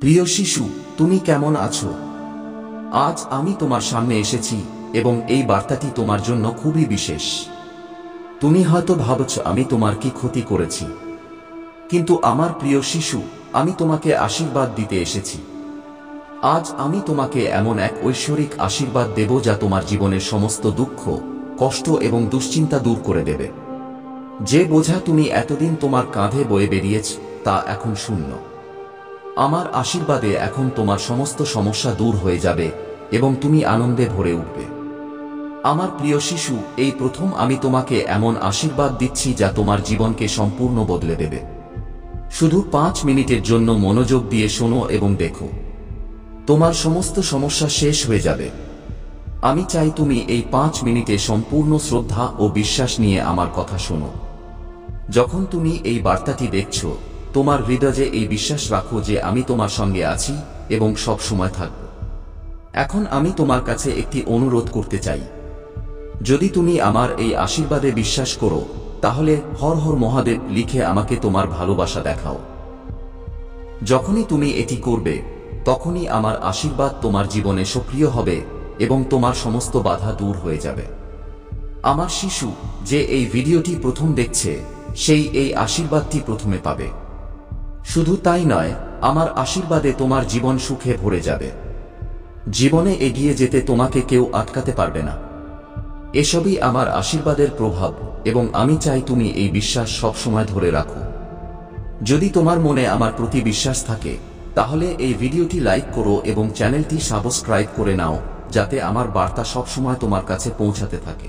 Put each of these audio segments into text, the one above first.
প্রিয় শিশু, তুমি কেমন আছো? আজ আমি তোমার সামনে এসেছি এবং এই বার্তাটি তোমার জন্য খুবই বিশেষ। তুমি হয়তো ভাবছ আমি তোমার কি ক্ষতি করেছি, কিন্তু আমার প্রিয় শিশু, আমি তোমাকে আশীর্বাদ দিতে এসেছি। আজ আমি তোমাকে এমন এক ঐশ্বরিক আশীর্বাদ দেব যা তোমার জীবনের সমস্ত দুঃখ, কষ্ট এবং দুশ্চিন্তা দূর করে দেবে। যে বোঝা তুমি এতদিন তোমার কাঁধে বয়ে বেরিয়েছ তা এখন শূন্য। আমার আশীর্বাদে এখন তোমার সমস্ত সমস্যা দূর হয়ে যাবে এবং তুমি আনন্দে ভরে উঠবে। আমার প্রিয় শিশু, এই প্রথম আমি তোমাকে এমন আশীর্বাদ দিচ্ছি যা তোমার জীবনকে সম্পূর্ণ বদলে দেবে। শুধু 5 মিনিটের জন্য মনোযোগ দিয়ে শোনো এবং দেখো, তোমার সমস্ত সমস্যা শেষ হয়ে যাবে। আমি চাই তুমি এই 5 মিনিটে সম্পূর্ণ শ্রদ্ধা ও বিশ্বাস নিয়ে আমার কথা শোনো। যখন তুমি এই বার্তাটি দেখছো, তোমার হৃদয়ে এই বিশ্বাস রাখো যে আমি তোমার সঙ্গে আছি এবং সব সময় থাকব। এখন আমি তোমার কাছে একটি অনুরোধ করতে চাই। যদি তুমি আমার এই আশীর্বাদে বিশ্বাস করো, তাহলে হর হর মহাদেব লিখে আমাকে তোমার ভালোবাসা দেখাও। যখনই তুমি এটি করবে, তখনই আমার আশীর্বাদ তোমার জীবনে সক্রিয় হবে এবং তোমার সমস্ত বাধা দূর হয়ে যাবে। আমার শিশু, যে এই ভিডিওটি প্রথম দেখছে, সেই এই আশীর্বাদটি প্রথমে পাবে। শুধু তাই নয়, আমার আশীর্বাদে তোমার জীবন সুখে ভরে যাবে। জীবনে এগিয়ে যেতে তোমাকে কেউ আটকাতে পারবে না। এসবই আমার আশীর্বাদের প্রভাব এবং আমি চাই তুমি এই বিশ্বাস সবসময় ধরে রাখো। যদি তোমার মনে আমার প্রতি বিশ্বাস থাকে, তাহলে এই ভিডিওটি লাইক করো এবং চ্যানেলটি সাবস্ক্রাইব করে নাও, যাতে আমার বার্তা সবসময় তোমার কাছে পৌঁছাতে থাকে।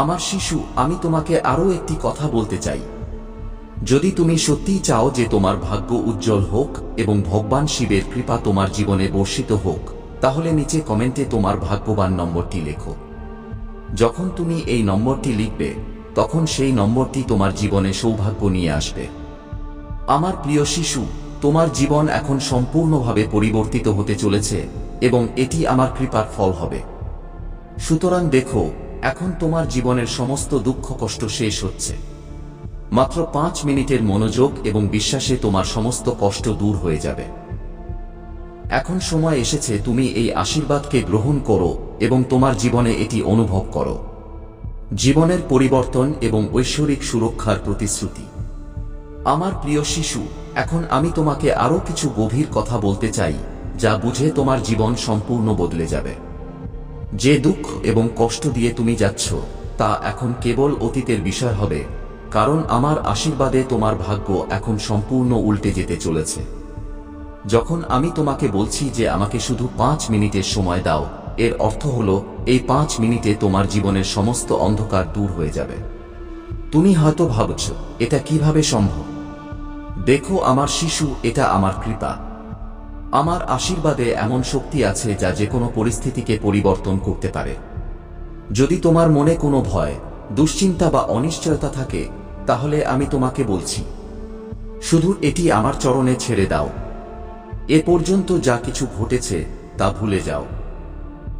আমার শিশু, আমি তোমাকে আরও একটি কথা বলতে চাই। যদি তুমি সত্যিই চাও যে তোমার ভাগ্য উজ্জ্বল হোক এবং ভগবান শিবের কৃপা তোমার জীবনে বর্ষিত হোক, তাহলে নিচে কমেন্টে তোমার ভাগ্যবান নম্বরটি লেখো। যখন তুমি এই নম্বরটি লিখবে, তখন সেই নম্বরটি তোমার জীবনে সৌভাগ্য নিয়ে আসবে। আমার প্রিয় শিশু, তোমার জীবন এখন সম্পূর্ণভাবে পরিবর্তিত হতে চলেছে এবং এটি আমার কৃপার ফল হবে। সুতরাং দেখো, এখন তোমার জীবনের সমস্ত দুঃখ কষ্ট শেষ হচ্ছে। মাত্র 5 মিনিটের মনোযোগ এবং বিশ্বাসে তোমার সমস্ত কষ্ট দূর হয়ে যাবে। এখন সময় এসেছে তুমি এই আশীর্বাদকে গ্রহণ করো এবং তোমার জীবনে এটি অনুভব করো। জীবনের পরিবর্তন এবং ঐশ্বরিক সুরক্ষার প্রতিশ্রুতি। আমার প্রিয় শিশু, এখন আমি তোমাকে আরও কিছু গভীর কথা বলতে চাই, যা বুঝে তোমার জীবন সম্পূর্ণ বদলে যাবে। যে দুঃখ এবং কষ্ট দিয়ে তুমি যাচ্ছ, তা এখন কেবল অতীতের বিষয় হবে, কারণ আমার আশীর্বাদে তোমার ভাগ্য এখন সম্পূর্ণ উল্টে যেতে চলেছে। যখন আমি তোমাকে বলছি যে আমাকে শুধু 5 মিনিটের সময় দাও, এর অর্থ হলো এই 5 মিনিটে তোমার জীবনের সমস্ত অন্ধকার দূর হয়ে যাবে। তুমি হয়তো ভাবছ, এটা কিভাবে সম্ভব? দেখো আমার শিশু, এটা আমার কৃপা। আমার আশীর্বাদে এমন শক্তি আছে যা যে কোনো পরিস্থিতিকে পরিবর্তন করতে পারে। যদি তোমার মনে কোনো ভয়, দুশ্চিন্তা বা অনিশ্চয়তা থাকে, তাহলে আমি তোমাকে বলছি, শুধু এটি আমার চরণে ছেড়ে দাও। এ পর্যন্ত যা কিছু ঘটেছে তা ভুলে যাও,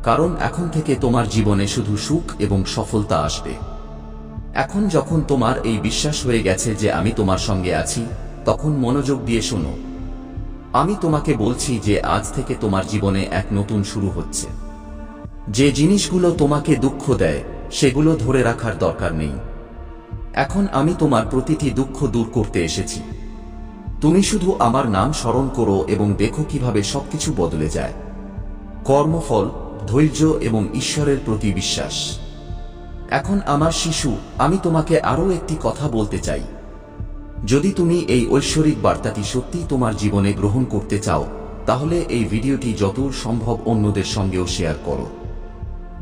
কারণ এখন থেকে তোমার জীবনে শুধু সুখ এবং সফলতা আসবে। এখন যখন তোমার এই বিশ্বাস হয়ে গেছে যে আমি তোমার সঙ্গে আছি, তখন মনোযোগ দিয়ে শোনো। আমি তোমাকে বলছি যে আজ থেকে তোমার জীবনে এক নতুন শুরু হচ্ছে। যে জিনিসগুলো তোমাকে দুঃখ দেয়, সেগুলো ধরে রাখার দরকার নেই। এখন আমি তোমার প্রতিটি দুঃখ দূর করতে এসেছি। তুমি শুধু আমার নাম স্মরণ করো এবং দেখো কিভাবে সবকিছু বদলে যায়। কর্মফল, ধৈর্য এবং ঈশ্বরের প্রতি বিশ্বাস। এখন আমার শিশু, আমি তোমাকে আরও একটি কথা বলতে চাই। যদি তুমি এই ঐশ্বরিক বার্তাটি সত্যিই তোমার জীবনে গ্রহণ করতে চাও, তাহলে এই ভিডিওটি যতদূর সম্ভব অন্যদের সঙ্গেও শেয়ার করো।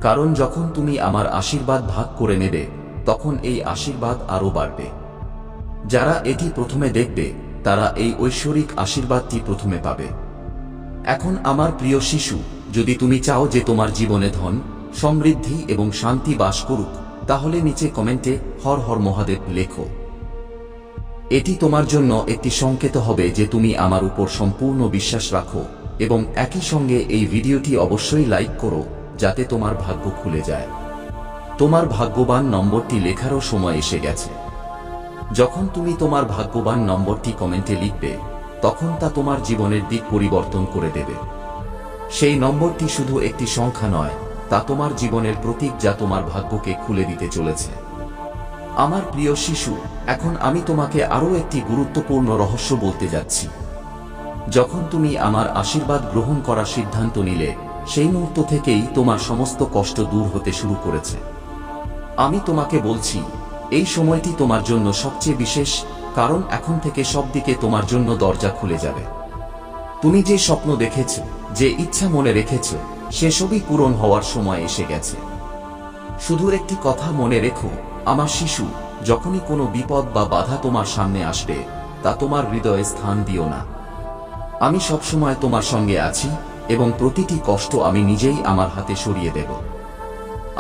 কারণ যখন তুমি আমার আশীর্বাদ ভাগ করে নেবে, তখন এই আশীর্বাদ আরও বাড়বে। যারা এটি প্রথমে দেখবে, তারা এই ঐশ্বরিক আশীর্বাদটি প্রথমে পাবে। এখন আমার প্রিয় শিশু, যদি তুমি চাও যে তোমার জীবনে ধন, সমৃদ্ধি এবং শান্তি বাস করুক, তাহলে নিচে কমেন্টে হর হর মহাদেব লেখো। এটি তোমার জন্য একটি সংকেত হবে যে তুমি আমার উপর সম্পূর্ণ বিশ্বাস রাখো এবং একই সঙ্গে এই ভিডিওটি অবশ্যই লাইক করো, যাতে তোমার ভাগ্য খুলে যায়। তোমার ভাগ্যবান নম্বরটি লেখারও সময় এসে গেছে। যখন তুমি তোমার ভাগ্যবান নম্বরটি কমেন্টে লিখবে, তখন তা তোমার জীবনের দিক পরিবর্তন করে দেবে। সেই নম্বরটি শুধু একটি সংখ্যা নয়, তা তোমার জীবনের প্রতীক যা তোমার ভাগ্যকে খুলে দিতে চলেছে। আমার প্রিয় শিশু, এখন আমি তোমাকে আরও একটি গুরুত্বপূর্ণ রহস্য বলতে যাচ্ছি। যখন তুমি আমার আশীর্বাদ গ্রহণ করার সিদ্ধান্ত নিলে, সেই মুহূর্ত থেকেই তোমার সমস্ত কষ্ট দূর হতে শুরু করেছে। আমি তোমাকে বলছি, এই সময়টি তোমার জন্য সবচেয়ে বিশেষ, কারণ এখন থেকে সব দিকে তোমার জন্য দরজা খুলে যাবে। তুমি যে স্বপ্ন দেখেছ, যে ইচ্ছা মনে রেখেছ, সেসবই পূরণ হওয়ার সময় এসে গেছে। শুধু একটি কথা মনে রেখো, আমার শিশু, যখনই কোনো বিপদ বা বাধা তোমার সামনে আসবে, তা তোমার হৃদয়ে স্থান দিও না। আমি সবসময় তোমার সঙ্গে আছি এবং প্রতিটি কষ্ট আমি নিজেই আমার হাতে সরিয়ে দেব।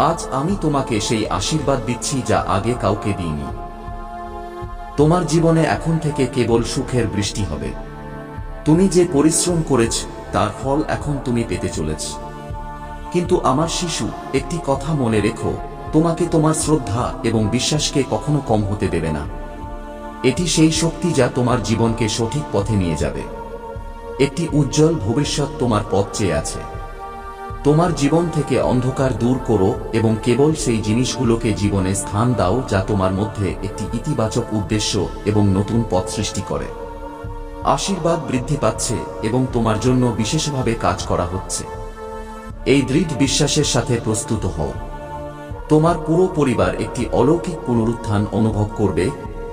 আজ আমি তোমাকে সেই আশীর্বাদ দিচ্ছি যা আগে কাউকে দিইনি। তোমার জীবনে এখন থেকে কেবল সুখের বৃষ্টি হবে। তুমি যে পরিশ্রম করেছ, তার ফল এখন তুমি পেতে চলেছ। কিন্তু আমার শিশু, একটি কথা মনে রেখো, তোমাকে তোমার শ্রদ্ধা এবং বিশ্বাসকে কখনো কম হতে দেবে না। এটি সেই শক্তি যা তোমার জীবনকে সঠিক পথে নিয়ে যাবে। একটি উজ্জ্বল ভবিষ্যৎ তোমার পথ চেয়ে আছে। তোমার জীবন থেকে অন্ধকার দূর করো এবং কেবল সেই জিনিসগুলোকে জীবনে স্থান দাও যা তোমার মধ্যে একটি ইতিবাচক উদ্দেশ্য এবং নতুন পথ সৃষ্টি করে। আশীর্বাদ বৃদ্ধি পাচ্ছে এবং তোমার জন্য বিশেষভাবে কাজ করা হচ্ছে। এই দৃঢ় বিশ্বাসের সাথে প্রস্তুত হও। তোমার পুরো পরিবার একটি অলৌকিক পুনরুত্থান অনুভব করবে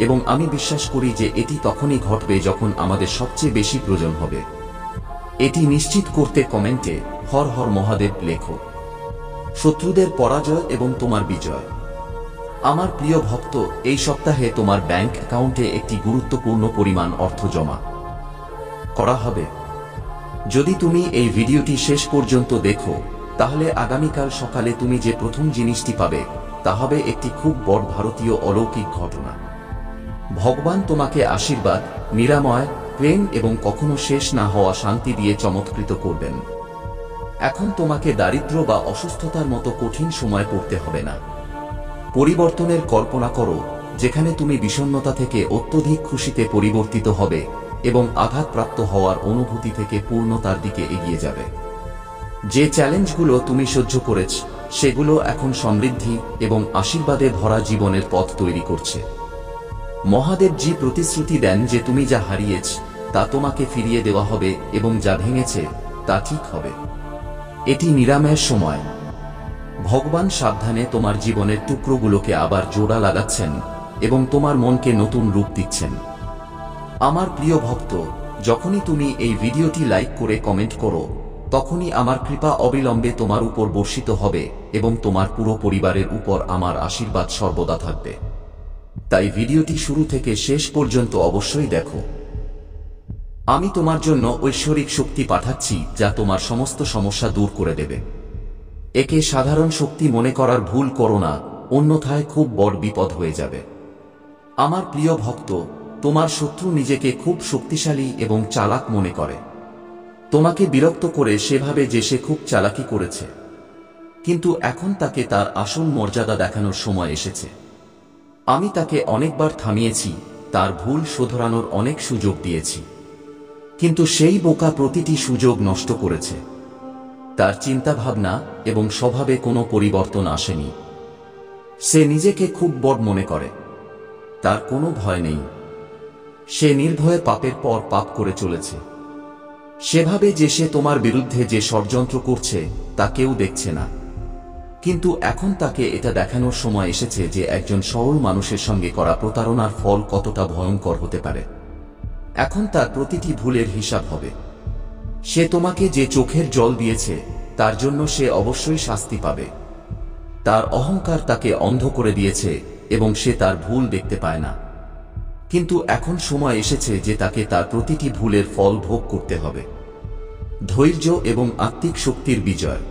এবং আমি বিশ্বাস করি যে এটি তখনই ঘটবে যখন আমাদের সবচেয়ে বেশি প্রয়োজন হবে। এটি নিশ্চিত করতে কমেন্টে হর হর মহাদেব লেখো। শত্রুদের পরাজয় এবং তোমার বিজয়। আমার প্রিয় ভক্ত, এই সপ্তাহে তোমার ব্যাংক অ্যাকাউন্টে একটি গুরুত্বপূর্ণ পরিমাণ অর্থ জমা করা হবে। যদি তুমি এই ভিডিওটি শেষ পর্যন্ত দেখো, তাহলে আগামীকাল সকালে তুমি যে প্রথম জিনিসটি পাবে তা হবে একটি খুব বড় ভারতীয় অলৌকিক ঘটনা। ভগবান তোমাকে আশীর্বাদ, নিরাময়, প্রেম এবং কখনো শেষ না হওয়া শান্তি দিয়ে চমৎকৃত করবেন। এখন তোমাকে দারিদ্র্য বা অসুস্থতার মতো কঠিন সময় পড়তে হবে না। পরিবর্তনের কল্পনা করো, যেখানে তুমি বিষণ্ণতা থেকে অত্যধিক খুশিতে পরিবর্তিত হবে এবং আঘাতপ্রাপ্ত হওয়ার অনুভূতি থেকে পূর্ণতার দিকে এগিয়ে যাবে। যে চ্যালেঞ্জগুলো তুমি সহ্য করেছ, সেগুলো এখন সমৃদ্ধি এবং আশীর্বাদে ভরা জীবনের পথ তৈরি করছে। মহাদেবজি প্রতিশ্রুতি দেন যে তুমি যা হারিয়েছ তা তোমাকে ফিরিয়ে দেওয়া হবে এবং যা ভেঙেছে তা ঠিক হবে। এটি নিরাময়ের সময়। ভগবান সাবধানে তোমার জীবনের টুকরোগুলোকে আবার জোড়া লাগাচ্ছেন এবং তোমার মনকে নতুন রূপ দিচ্ছেন। আমার প্রিয় ভক্ত, যখনই তুমি এই ভিডিওটি লাইক করে কমেন্ট করো, তখনই আমার কৃপা অবিলম্বে তোমার উপর বর্ষিত হবে এবং তোমার পুরো পরিবারের উপর আমার আশীর্বাদ সর্বদা থাকবে। তাই ভিডিওটি শুরু থেকে শেষ পর্যন্ত অবশ্যই দেখো। আমি তোমার জন্য ঐশ্বরিক শক্তি পাঠাচ্ছি যা তোমার সমস্ত সমস্যা দূর করে দেবে। একে সাধারণ শক্তি মনে করার ভুল করো না, অন্যথায় খুব বড় বিপদ হয়ে যাবে। আমার প্রিয় ভক্ত, তোমার শত্রু নিজেকে খুব শক্তিশালী এবং চালাক মনে করে। তোমাকে বিরক্ত করে সেভাবে যে সে খুব চালাকি করেছে, কিন্তু এখন তাকে তার আসল মর্যাদা দেখানোর সময় এসেছে। আমি তাকে অনেকবার থামিয়েছি, তার ভুল শোধরানোর অনেক সুযোগ দিয়েছি, কিন্তু সেই বোকা প্রতিটি সুযোগ নষ্ট করেছে। তার চিন্তাভাবনা এবং স্বভাবে কোনো পরিবর্তন আসেনি। সে নিজেকে খুব বড় মনে করে। তার কোনো ভয় নেই। সে নির্ভয়ে পাপের পর পাপ করে চলেছে। সেভাবে যে সে তোমার বিরুদ্ধে যে ষড়যন্ত্র করছে তা কেউ দেখছে না। কিন্তু এখন তাকে এটা দেখানোর সময় এসেছে যে একজন সরল মানুষের সঙ্গে করা প্রতারণার ফল কতটা ভয়ঙ্কর হতে পারে। এখন তার প্রতিটি ভুলের হিসাব হবে। সে তোমাকে যে চোখের জল দিয়েছে তার জন্য সে অবশ্যই শাস্তি পাবে। তার অহংকার তাকে অন্ধ করে দিয়েছে এবং সে তার ভুল দেখতে পায় না। কিন্তু এখন সময় এসেছে যে তাকে তার প্রতিটি ভুলের ফল ভোগ করতে হবে। ধৈর্য এবং আত্মিক শক্তির বিজয়।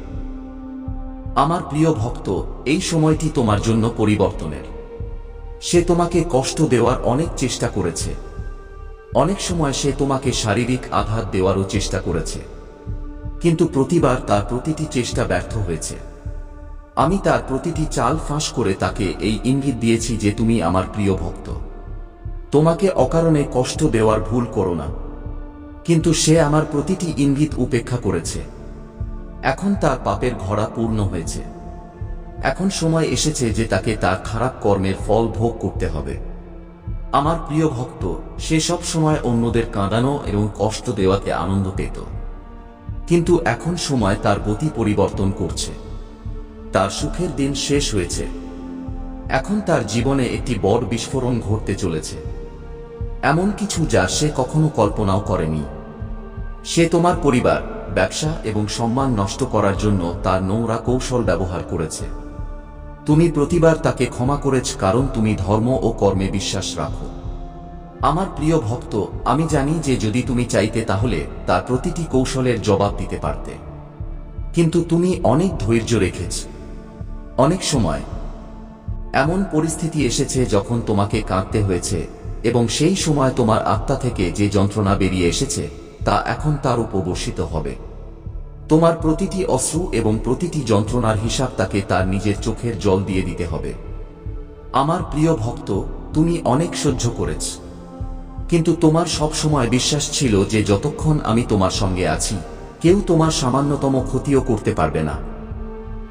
আমার প্রিয় ভক্ত, এই সময়টি তোমার জন্য পরিবর্তনের। সে তোমাকে কষ্ট দেওয়ার অনেক চেষ্টা করেছে। অনেক সময় সে তোমাকে শারীরিক আঘাত দেওয়ারও চেষ্টা করেছে, কিন্তু প্রতিবার তার প্রতিটি চেষ্টা ব্যর্থ হয়েছে। আমি তার প্রতিটি চাল ফাঁস করে তাকে এই ইঙ্গিত দিয়েছি যে তুমি আমার প্রিয় ভক্ত। তোমাকে অকারণে কষ্ট দেওয়ার ভুল করো না। কিন্তু সে আমার প্রতিটি ইঙ্গিত উপেক্ষা করেছে। এখন তার পাপের ঘড়া পূর্ণ হয়েছে। এখন সময় এসেছে যে তাকে তার খারাপ কর্মের ফল ভোগ করতে হবে। আমার প্রিয় ভক্ত, সে সব সময় অন্যদের কাঁদানো এবং কষ্ট দেওয়াতে আনন্দ পেত, কিন্তু এখন সময় তার গতি পরিবর্তন করছে। তার সুখের দিন শেষ হয়েছে। এখন তার জীবনে একটি বড় বিস্ফোরণ ঘটতে চলেছে, এমন কিছু যা সে কখনো কল্পনাও করেনি। সে তোমার পরিবার, ব্যবসা এবং সম্মান নষ্ট করার জন্য তার নোংরা কৌশল ব্যবহার করেছে। তুমি প্রতিবার তাকে ক্ষমা করেছ, কারণ তুমি ধর্ম ও কর্মে বিশ্বাস রাখো। আমার প্রিয় ভক্ত, আমি জানি যে যদি তুমি চাইতে তাহলে তার প্রতিটি কৌশলের জবাব দিতে পারতে, কিন্তু তুমি অনেক ধৈর্য রেখেছ। অনেক সময় এমন পরিস্থিতি এসেছে যখন তোমাকে কাঁদতে হয়েছে, এবং সেই সময় তোমার আত্মা থেকে যে যন্ত্রণা বেরিয়ে এসেছে তা এখন তার উপর বর্ষিত হবে। তোমার প্রতিটি অশ্রু এবং প্রতিটি যন্ত্রণার হিসাব তাকে তার নিজের চোখের জল দিয়ে দিতে হবে। আমার প্রিয় ভক্ত, তুমি অনেক সহ্য করেছ, কিন্তু তোমার সব সময় বিশ্বাস ছিল যে যতক্ষণ আমি তোমার সঙ্গে আছি, কেউ তোমার সামান্যতম ক্ষতিও করতে পারবে না।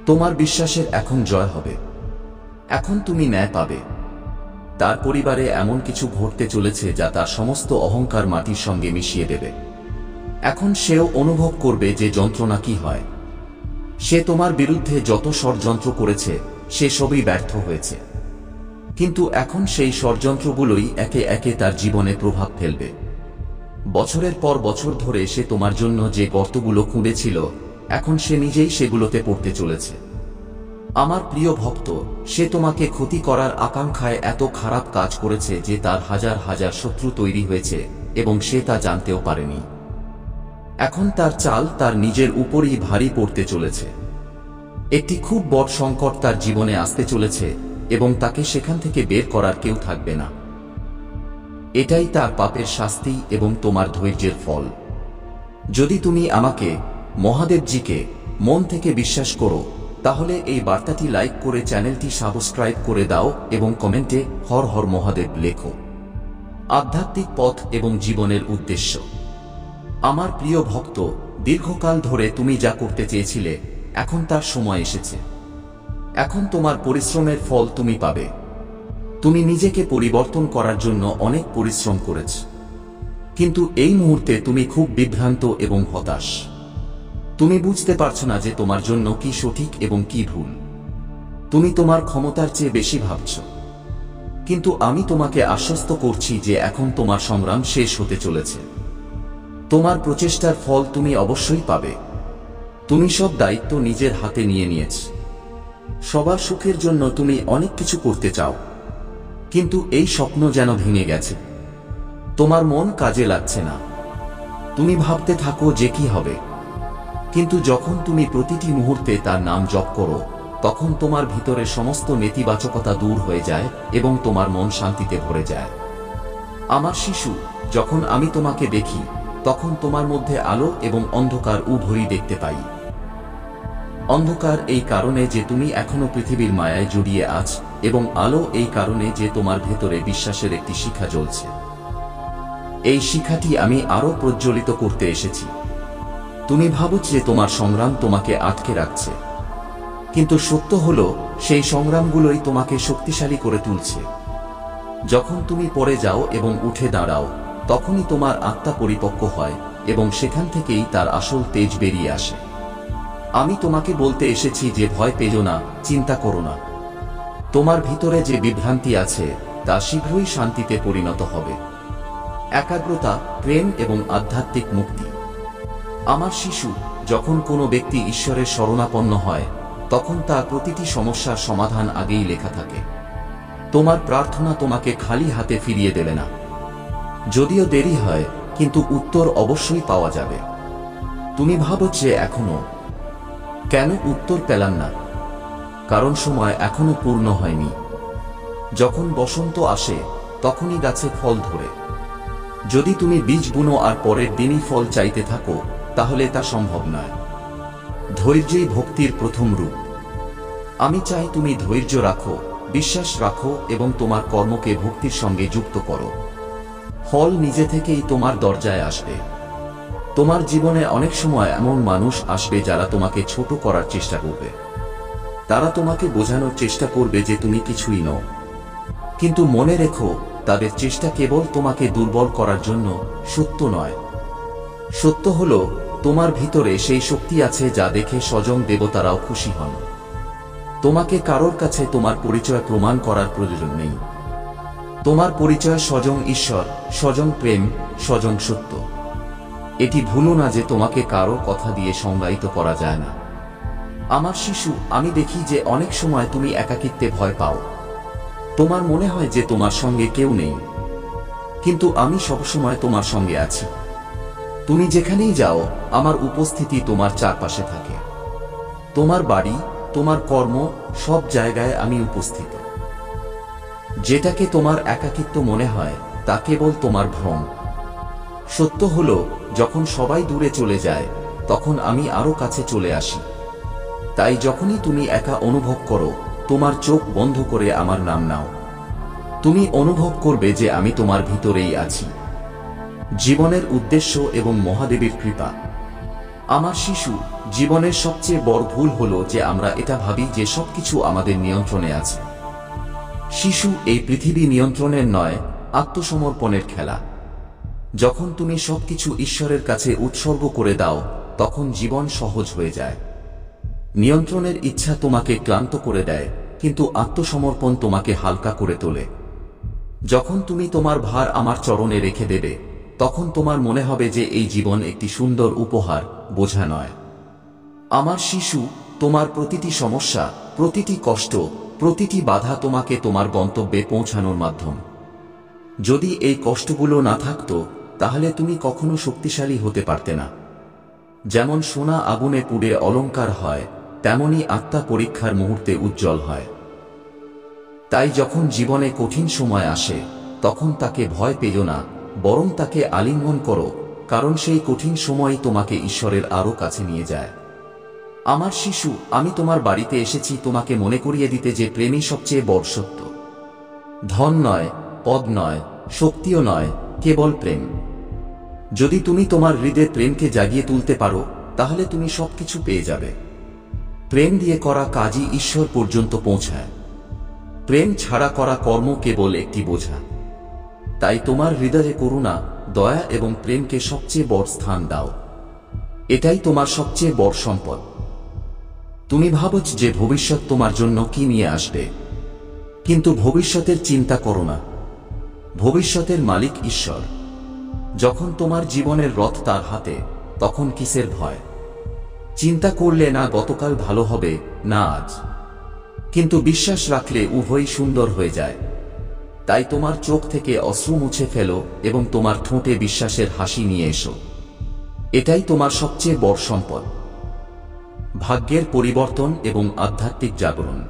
তোমার বিশ্বাসের এখন জয় হবে। এখন তুমি ন্যায় পাবে। তার পরিবারে এমন কিছু ঘটতে চলেছে যা তার সমস্ত অহংকার মাটির সঙ্গে মিশিয়ে দেবে। এখন সেও অনুভব করবে যে যন্ত্রণা কি হয়। সে তোমার বিরুদ্ধে যত ষড়যন্ত্র করেছে সে সবই ব্যর্থ হয়েছে, কিন্তু এখন সেই ষড়যন্ত্রগুলোই একে একে তার জীবনে প্রভাব ফেলবে। বছরের পর বছর ধরে সে তোমার জন্য যে গর্তগুলো খুঁড়েছিল, এখন সে নিজেই সেগুলোতে পড়তে চলেছে। আমার প্রিয় ভক্ত, সে তোমাকে ক্ষতি করার আকাঙ্ক্ষায় এত খারাপ কাজ করেছে যে তার হাজার হাজার শত্রু তৈরি হয়েছে এবং সে তা জানতেও পারেনি। এখন তার চাল তার নিজের উপরই ভারী পড়তে চলেছে। একটি খুব বড় সংকট তার জীবনে আসতে চলেছে এবং তাকে সেখান থেকে বের করার কেউ থাকবে না। এটাই তার পাপের শাস্তি এবং তোমার ধৈর্যের ফল। যদি তুমি আমাকে, মহাদেবজিকে মন থেকে বিশ্বাস করো, তাহলে এই বার্তাটি লাইক করে চ্যানেলটি সাবস্ক্রাইব করে দাও এবং কমেন্টে হর হর মহাদেব লেখো। আধ্যাত্মিক পথ এবং জীবনের উদ্দেশ্য। আমার প্রিয় ভক্ত, দীর্ঘকাল ধরে তুমি যা করতে চেয়েছিলে, এখন তার সময় এসেছে। এখন তোমার পরিশ্রমের ফল তুমি পাবে। তুমি নিজেকে পরিবর্তন করার জন্য অনেক পরিশ্রম করেছ, কিন্তু এই মুহূর্তে তুমি খুব বিভ্রান্ত এবং হতাশ। তুমি বুঝতে পারছো না যে তোমার জন্য কি সঠিক এবং কি ভুল। তুমি তোমার ক্ষমতার চেয়ে বেশি ভাবছ, কিন্তু আমি তোমাকে আশ্বস্ত করছি যে এখন তোমার সংগ্রাম শেষ হতে চলেছে। তোমার প্রচেষ্টার ফল তুমি অবশ্যই পাবে। তুমি সব দায়িত্ব নিজের হাতে নিয়ে নিয়েছ। সবার সুখের জন্য তুমি অনেক কিছু করতে চাও, কিন্তু এই স্বপ্ন যেন ভেঙে গেছে। তোমার মন কাজে লাগছে না। তুমি ভাবতে থাকো যে কি হবে, কিন্তু যখন তুমি প্রতিটি মুহূর্তে তার নাম জপ করো, তখন তোমার ভিতরে সমস্ত নেতিবাচকতা দূর হয়ে যায় এবং তোমার মন শান্তিতে ভরে যায়। আমার শিশু, যখন আমি তোমাকে দেখি, তখন তোমার মধ্যে আলো এবং অন্ধকার উভয়ই দেখতে পাই। অন্ধকার এই কারণে যে তুমি এখনো পৃথিবীর মায়ায় জড়িয়ে আছ, এবং আলো এই কারণে যে তোমার ভেতরে বিশ্বাসের একটি শিখা জ্বলছে। এই শিখাটি আমি আরো প্রজ্বলিত করতে এসেছি। তুমি ভাবো যে তোমার সংগ্রাম তোমাকে আটকে রাখছে, কিন্তু সত্য হলো সেই সংগ্রামগুলোই তোমাকে শক্তিশালী করে তুলছে। যখন তুমি পড়ে যাও এবং উঠে দাঁড়াও, তখনই তোমার আত্মা পরিপক্ক হয় এবং সেখান থেকেই তার আসল তেজ বেরিয়ে আসে। আমি তোমাকে বলতে এসেছি যে ভয় পেও না, চিন্তা করো না। তোমার ভিতরে যে বিভ্রান্তি আছে তা শীঘ্রই শান্তিতে পরিণত হবে। একাগ্রতা, প্রেম এবং আধ্যাত্মিক মুক্তি। আমার শিশু, যখন কোনো ব্যক্তি ঈশ্বরের শরণাপন্ন হয়, তখন তার প্রতিটি সমস্যার সমাধান আগেই লেখা থাকে। তোমার প্রার্থনা তোমাকে খালি হাতে ফিরিয়ে দেবে না। যদিও দেরি হয়, কিন্তু উত্তর অবশ্যই পাওয়া যাবে। তুমি ভাবো যে এখনো কেন উত্তর পেলাম না? কারণ সময় এখনো পূর্ণ হয়নি। যখন বসন্ত আসে, তখনই গাছে ফল ধরে। যদি তুমি বীজ বুনো আর পরের দিনই ফল চাইতে থাকো, তাহলে তা সম্ভব নয়। ধৈর্যই ভক্তির প্রথম রূপ। আমি চাই তুমি ধৈর্য রাখো, বিশ্বাস রাখো এবং তোমার কর্মকে ভক্তির সঙ্গে যুক্ত করো। ফল নিজে থেকেই তোমার দরজায় আসবে। তোমার জীবনে অনেক সময় এমন মানুষ আসবে যারা তোমাকে ছোট করার চেষ্টা করবে। তারা তোমাকে বোঝানোর চেষ্টা করবে যে তুমি কিছুই নও। কিন্তু মনে রেখো, তাদের চেষ্টা কেবল তোমাকে দুর্বল করার জন্য, সত্য নয়। সত্য হলো, তোমার ভিতরে সেই শক্তি আছে যা দেখে স্বয়ং দেবতারাও খুশি হন। তোমাকে কারোর কাছে তোমার পরিচয় প্রমাণ করার প্রয়োজন নেই। তোমার পরিচয় স্বয়ং ঈশ্বর, স্বয়ং প্রেম, স্বয়ং সত্য। এটি ভুলো না যে তোমাকে কারো কথা দিয়ে সংজ্ঞায়িত করা যায় না। আমার শিশু, আমি দেখি যে অনেক সময় তুমি একাকিত্বে ভয় পাও। তোমার মনে হয় যে তোমার সঙ্গে কেউ নেই, কিন্তু আমি সবসময় তোমার সঙ্গে আছি। তুমি যেখানেই যাও, আমার উপস্থিতি তোমার চারপাশে থাকে। তোমার বাড়ি, তোমার কর্ম, সব জায়গায় আমি উপস্থিত। যেটাকে তোমার একাকিত্ব মনে হয়, তা কেবল তোমার ভ্রম। সত্য হলো, যখন সবাই দূরে চলে যায়, তখন আমি আরো কাছে চলে আসি। তাই যখনই তুমি একা অনুভব করো, তোমার চোখ বন্ধ করে আমার নাম নাও। তুমি অনুভব করবে যে আমি তোমার ভিতরেই আছি। জীবনের উদ্দেশ্য এবং মহাদেবের কৃপা। আমার শিশু, জীবনের সবচেয়ে বড় ভুল হলো যে আমরা এটা ভাবি যে সবকিছু আমাদের নিয়ন্ত্রণে আছে। শিশু, এই পৃথিবী নিয়ন্ত্রণের নয়, আত্মসমর্পণের খেলা। যখন তুমি সবকিছু ঈশ্বরের কাছে উৎসর্গ করে দাও, তখন জীবন সহজ হয়ে যায়। নিয়ন্ত্রণের ইচ্ছা তোমাকে ক্লান্ত করে দেয়, কিন্তু আত্মসমর্পণ তোমাকে হালকা করে তোলে। যখন তুমি তোমার ভার আমার চরণে রেখে দেবে, তখন তোমার মনে হবে যে এই জীবন একটি সুন্দর উপহার, বোঝা নয়। আমার শিশু, তোমার প্রতিটি সমস্যা, প্রতিটি কষ্ট, প্রতিটি বাধা তোমাকে তোমার গন্তব্যে পৌঁছানোর মাধ্যম। যদি এই কষ্টগুলো না থাকতো, তাহলে তুমি কখনো শক্তিশালী হতে পারতে না। যেমন সোনা আগুনে পুড়ে অলংকার হয়, তেমনি আত্মা পরীক্ষার মুহূর্তে উজ্জ্বল হয়। তাই যখন জীবনে কঠিন সময় আসে, তখন তাকে ভয় পেও না, বরং তাকে আলিঙ্গন করো, কারণ সেই কঠিন সময়ই তোমাকে ঈশ্বরের আরো কাছে নিয়ে যায়। আমার শিশু, আমি তোমার বাড়িতে এসেছি তোমাকে মনে করিয়ে দিতে যে প্রেমই সবচেয়ে বড় সত্য। ধন নয়, পদ নয়, শক্তিও নয়, কেবল প্রেম। যদি তুমি তোমার হৃদয়ে প্রেমকে জাগিয়ে তুলতে পারো, তাহলে তুমি সবকিছু পেয়ে যাবে। প্রেম দিয়ে করা কাজই ঈশ্বর পর্যন্ত পৌঁছায়। প্রেম ছাড়া করা কর্ম কেবল একটি বোঝা। তাই তোমার হৃদয়ে করুণা, দয়া এবং প্রেমকে সবচেয়ে বড় স্থান দাও। এটাই তোমার সবচেয়ে বড় সম্পদ। তুমি ভাবো যে ভবিষ্যৎ তোমার জন্য কি নিয়ে আসবে, কিন্তু ভবিষ্যতের চিন্তা করো না। ভবিষ্যতের মালিক ঈশ্বর। যখন তোমার জীবনের রথ তার হাতে, তখন কিসের ভয়? চিন্তা করলে না গতকাল ভালো হবে, না আজ। কিন্তু বিশ্বাস রাখলে উভয়ই সুন্দর হয়ে যায়। তাই তোমার চোখ থেকে অশ্রু মুছে ফেলো এবং তোমার ঠোঁটে বিশ্বাসের হাসি নিয়ে এসো। এটাই তোমার সবচেয়ে বড় সম্পদ। ভাগ্যের পরিবর্তন এবং আধ্যাত্মিক জাগরণ।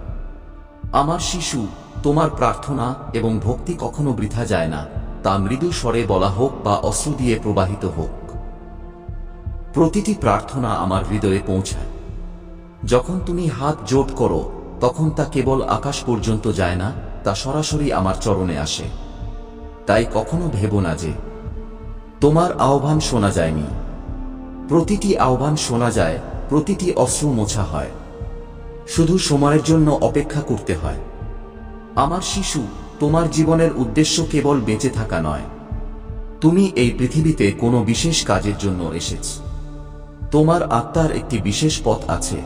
আমার শিশু, তোমার প্রার্থনা এবং ভক্তি কখনো বৃথা যায় না, তা মৃদু স্বরে বলা হোক বা অশ্রু দিয়ে প্রবাহিত হোক। প্রতিটি প্রার্থনা আমার হৃদয়ে পৌঁছায়। যখন তুমি হাত জোট করো, তখন তা কেবল আকাশ পর্যন্ত যায় না, তা সরাসরি আমার চরণে আসে। তাই কখনো ভেবো না যে তোমার আহ্বান শোনা যায়নি। প্রতিটি আহ্বান শোনা যায়, প্রতিটি অশ্রু মোছা হয়। শুধু সময়ের জন্য অপেক্ষা করতে হয়। আমার শিশু, তোমার জীবনের উদ্দেশ্য কেবল বেঁচে থাকা নয়। তুমি এই পৃথিবীতে কোনো বিশেষ কাজের জন্য এসেছ। তোমার আত্মার একটি বিশেষ পথ আছে।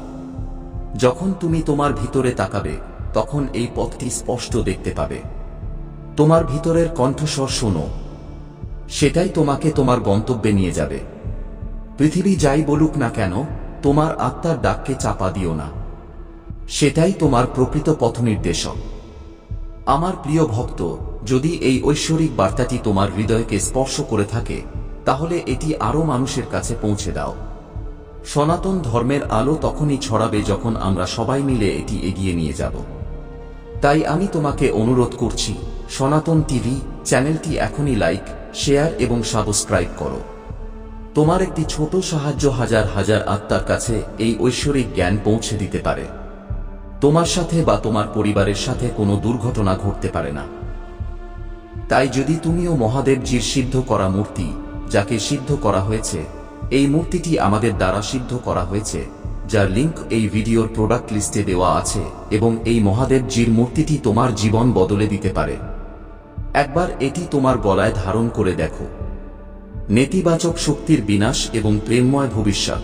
যখন তুমি তোমার ভিতরে তাকাবে, তখন এই পথটি স্পষ্ট দেখতে পাবে। তোমার ভিতরের কণ্ঠস্বর শোনো। সেটাই তোমাকে তোমার গন্তব্যে নিয়ে যাবে। পৃথিবী যাই বলুক না কেন, তোমার আত্মার ডাককে চাপা দিও না। সেটাই তোমার প্রকৃত পথ নির্দেশক। আমার প্রিয় ভক্ত, যদি এই ঐশ্বরিক বার্তাটি তোমার হৃদয়কে স্পর্শ করে থাকে, তাহলে এটি আরও মানুষের কাছে পৌঁছে দাও। সনাতন ধর্মের আলো তখনই ছড়াবে যখন আমরা সবাই মিলে এটি এগিয়ে নিয়ে যাব। তাই আমি তোমাকে অনুরোধ করছি, সনাতন টিভি চ্যানেলটি এখনই লাইক, শেয়ার এবং সাবস্ক্রাইব করো। তোমার একটি ছোট সাহায্য হাজার হাজার আত্মার কাছে এই ঐশ্বরিক জ্ঞান পৌঁছে দিতে পারে। তোমার সাথে বা তোমার পরিবারের সাথে কোনো দুর্ঘটনা ঘটতে পারে না। তাই যদি তুমিও মহাদেবজির সিদ্ধ করা মূর্তি, যাকে সিদ্ধ করা হয়েছে, এই মূর্তিটি আমাদের দ্বারা সিদ্ধ করা হয়েছে, যার লিংক এই ভিডিওর প্রোডাক্ট লিস্টে দেওয়া আছে, এবং এই মহাদেবজির মূর্তিটি তোমার জীবন বদলে দিতে পারে। একবার এটি তোমার গলায় ধারণ করে দেখো। নেতিবাচক শক্তির বিনাশ এবং প্রেমময় ভবিষ্যৎ।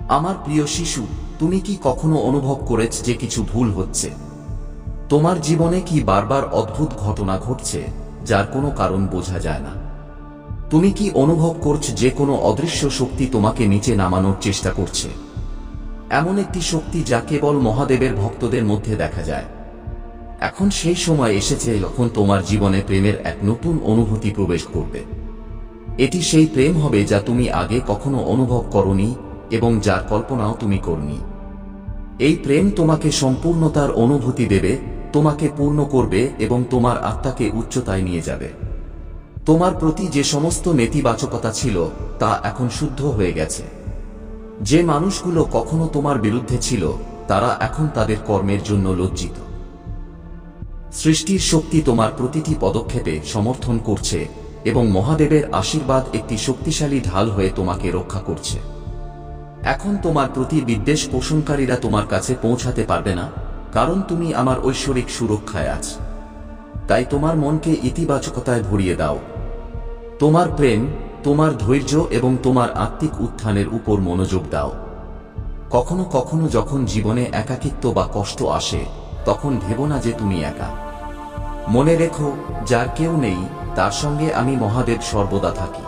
আমার প্রিয় শিশু, তুমি কি কখনো অনুভব করেছ যে কিছু ভুল হচ্ছে? তোমার জীবনে কি বারবার অদ্ভুত ঘটনা ঘটছে যার কোনো কারণ বোঝা যায় না? তুমি কি অনুভব করছ যে কোনো অদৃশ্য শক্তি তোমাকে নিচে নামানোর চেষ্টা করছে? এমন একটি শক্তি যা কেবল মহাদেবের ভক্তদের মধ্যে দেখা যায়। এখন সেই সময় এসেছে যখন তোমার জীবনে প্রেমের এক নতুন অনুভূতি প্রবেশ করবে। এটি সেই প্রেম হবে যা তুমি আগে কখনো অনুভব করনি এবং যার কল্পনাও তুমি করনি। এই প্রেম তোমাকে সম্পূর্ণতার অনুভূতি দেবে, তোমাকে পূর্ণ করবে এবং তোমার আত্মাকে উচ্চতায় নিয়ে যাবে। তোমার প্রতি যে সমস্ত নেতিবাচকতা ছিল তা এখন শুদ্ধ হয়ে গেছে। যে মানুষগুলো কখনো তোমার বিরুদ্ধে ছিল তারা এখন তাদের কর্মের জন্য লজ্জিত। সৃষ্টির শক্তি তোমার প্রতিটি পদক্ষেপে সমর্থন করছে এবং মহাদেবের আশীর্বাদ একটি শক্তিশালী ঢাল হয়ে তোমাকে রক্ষা করছে। এখন তোমার প্রতি বিদ্বেষ পোষণকারীরা তোমার কাছে পৌঁছাতে পারবে না, কারণ তুমি আমার ঐশ্বরিক সুরক্ষায় আছ। তাই তোমার মনকে ইতিবাচকতায় ভরিয়ে দাও। তোমার প্রেম, তোমার ধৈর্য এবং তোমার আত্মিক উত্থানের উপর মনোযোগ দাও। কখনো কখনো যখন জীবনে একাকিত্ব বা কষ্ট আসে তখন ভেবো না যে তুমি একা। মনে রেখো, যার কেউ নেই তার সঙ্গে আমি মহাদেব সর্বদা থাকি।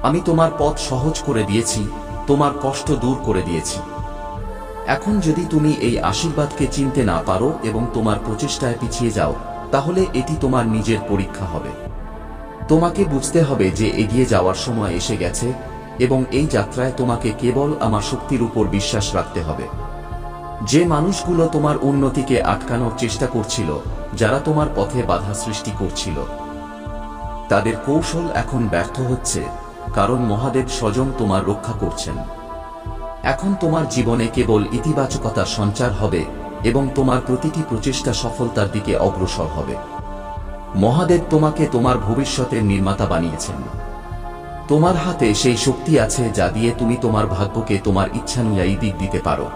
আমি তোমার পথ সহজ করে দিয়েছি, তোমার কষ্ট দূর করে দিয়েছি। এখন যদি তুমি এই আশীর্বাদকে চিনতে না পারো এবং তোমার প্রচেষ্টায় পিছিয়ে যাও, তাহলে এটি তোমার নিজের পরীক্ষা হবে। তোমাকে বুঝতে হবে যে এগিয়ে যাওয়ার সময় এসে গেছে এবং এই যাত্রায় তোমাকে কেবল আমার শক্তির উপর বিশ্বাস রাখতে হবে। যে মানুষগুলো তোমার উন্নতিকে আটকানোর চেষ্টা করছিল, যারা তোমার পথে বাধা সৃষ্টি করছিল, তাদের কৌশল এখন ব্যর্থ হচ্ছে, কারণ মহাদেব স্বয়ং তোমার রক্ষা করছেন। এখন তোমার জীবনে কেবল ইতিবাচকতার সঞ্চার হবে এবং তোমার প্রতিটি প্রচেষ্টা সফলতার দিকে অগ্রসর হবে। মহাদেব তোমাকে তোমার ভবিষ্যতের নির্মাতা বানিয়েছেন। তোমার হাতে সেই শক্তি আছে যা দিয়ে তুমি তোমার ভাগ্যকে তোমার ইচ্ছানুযায়ী দিক দিতে পারো।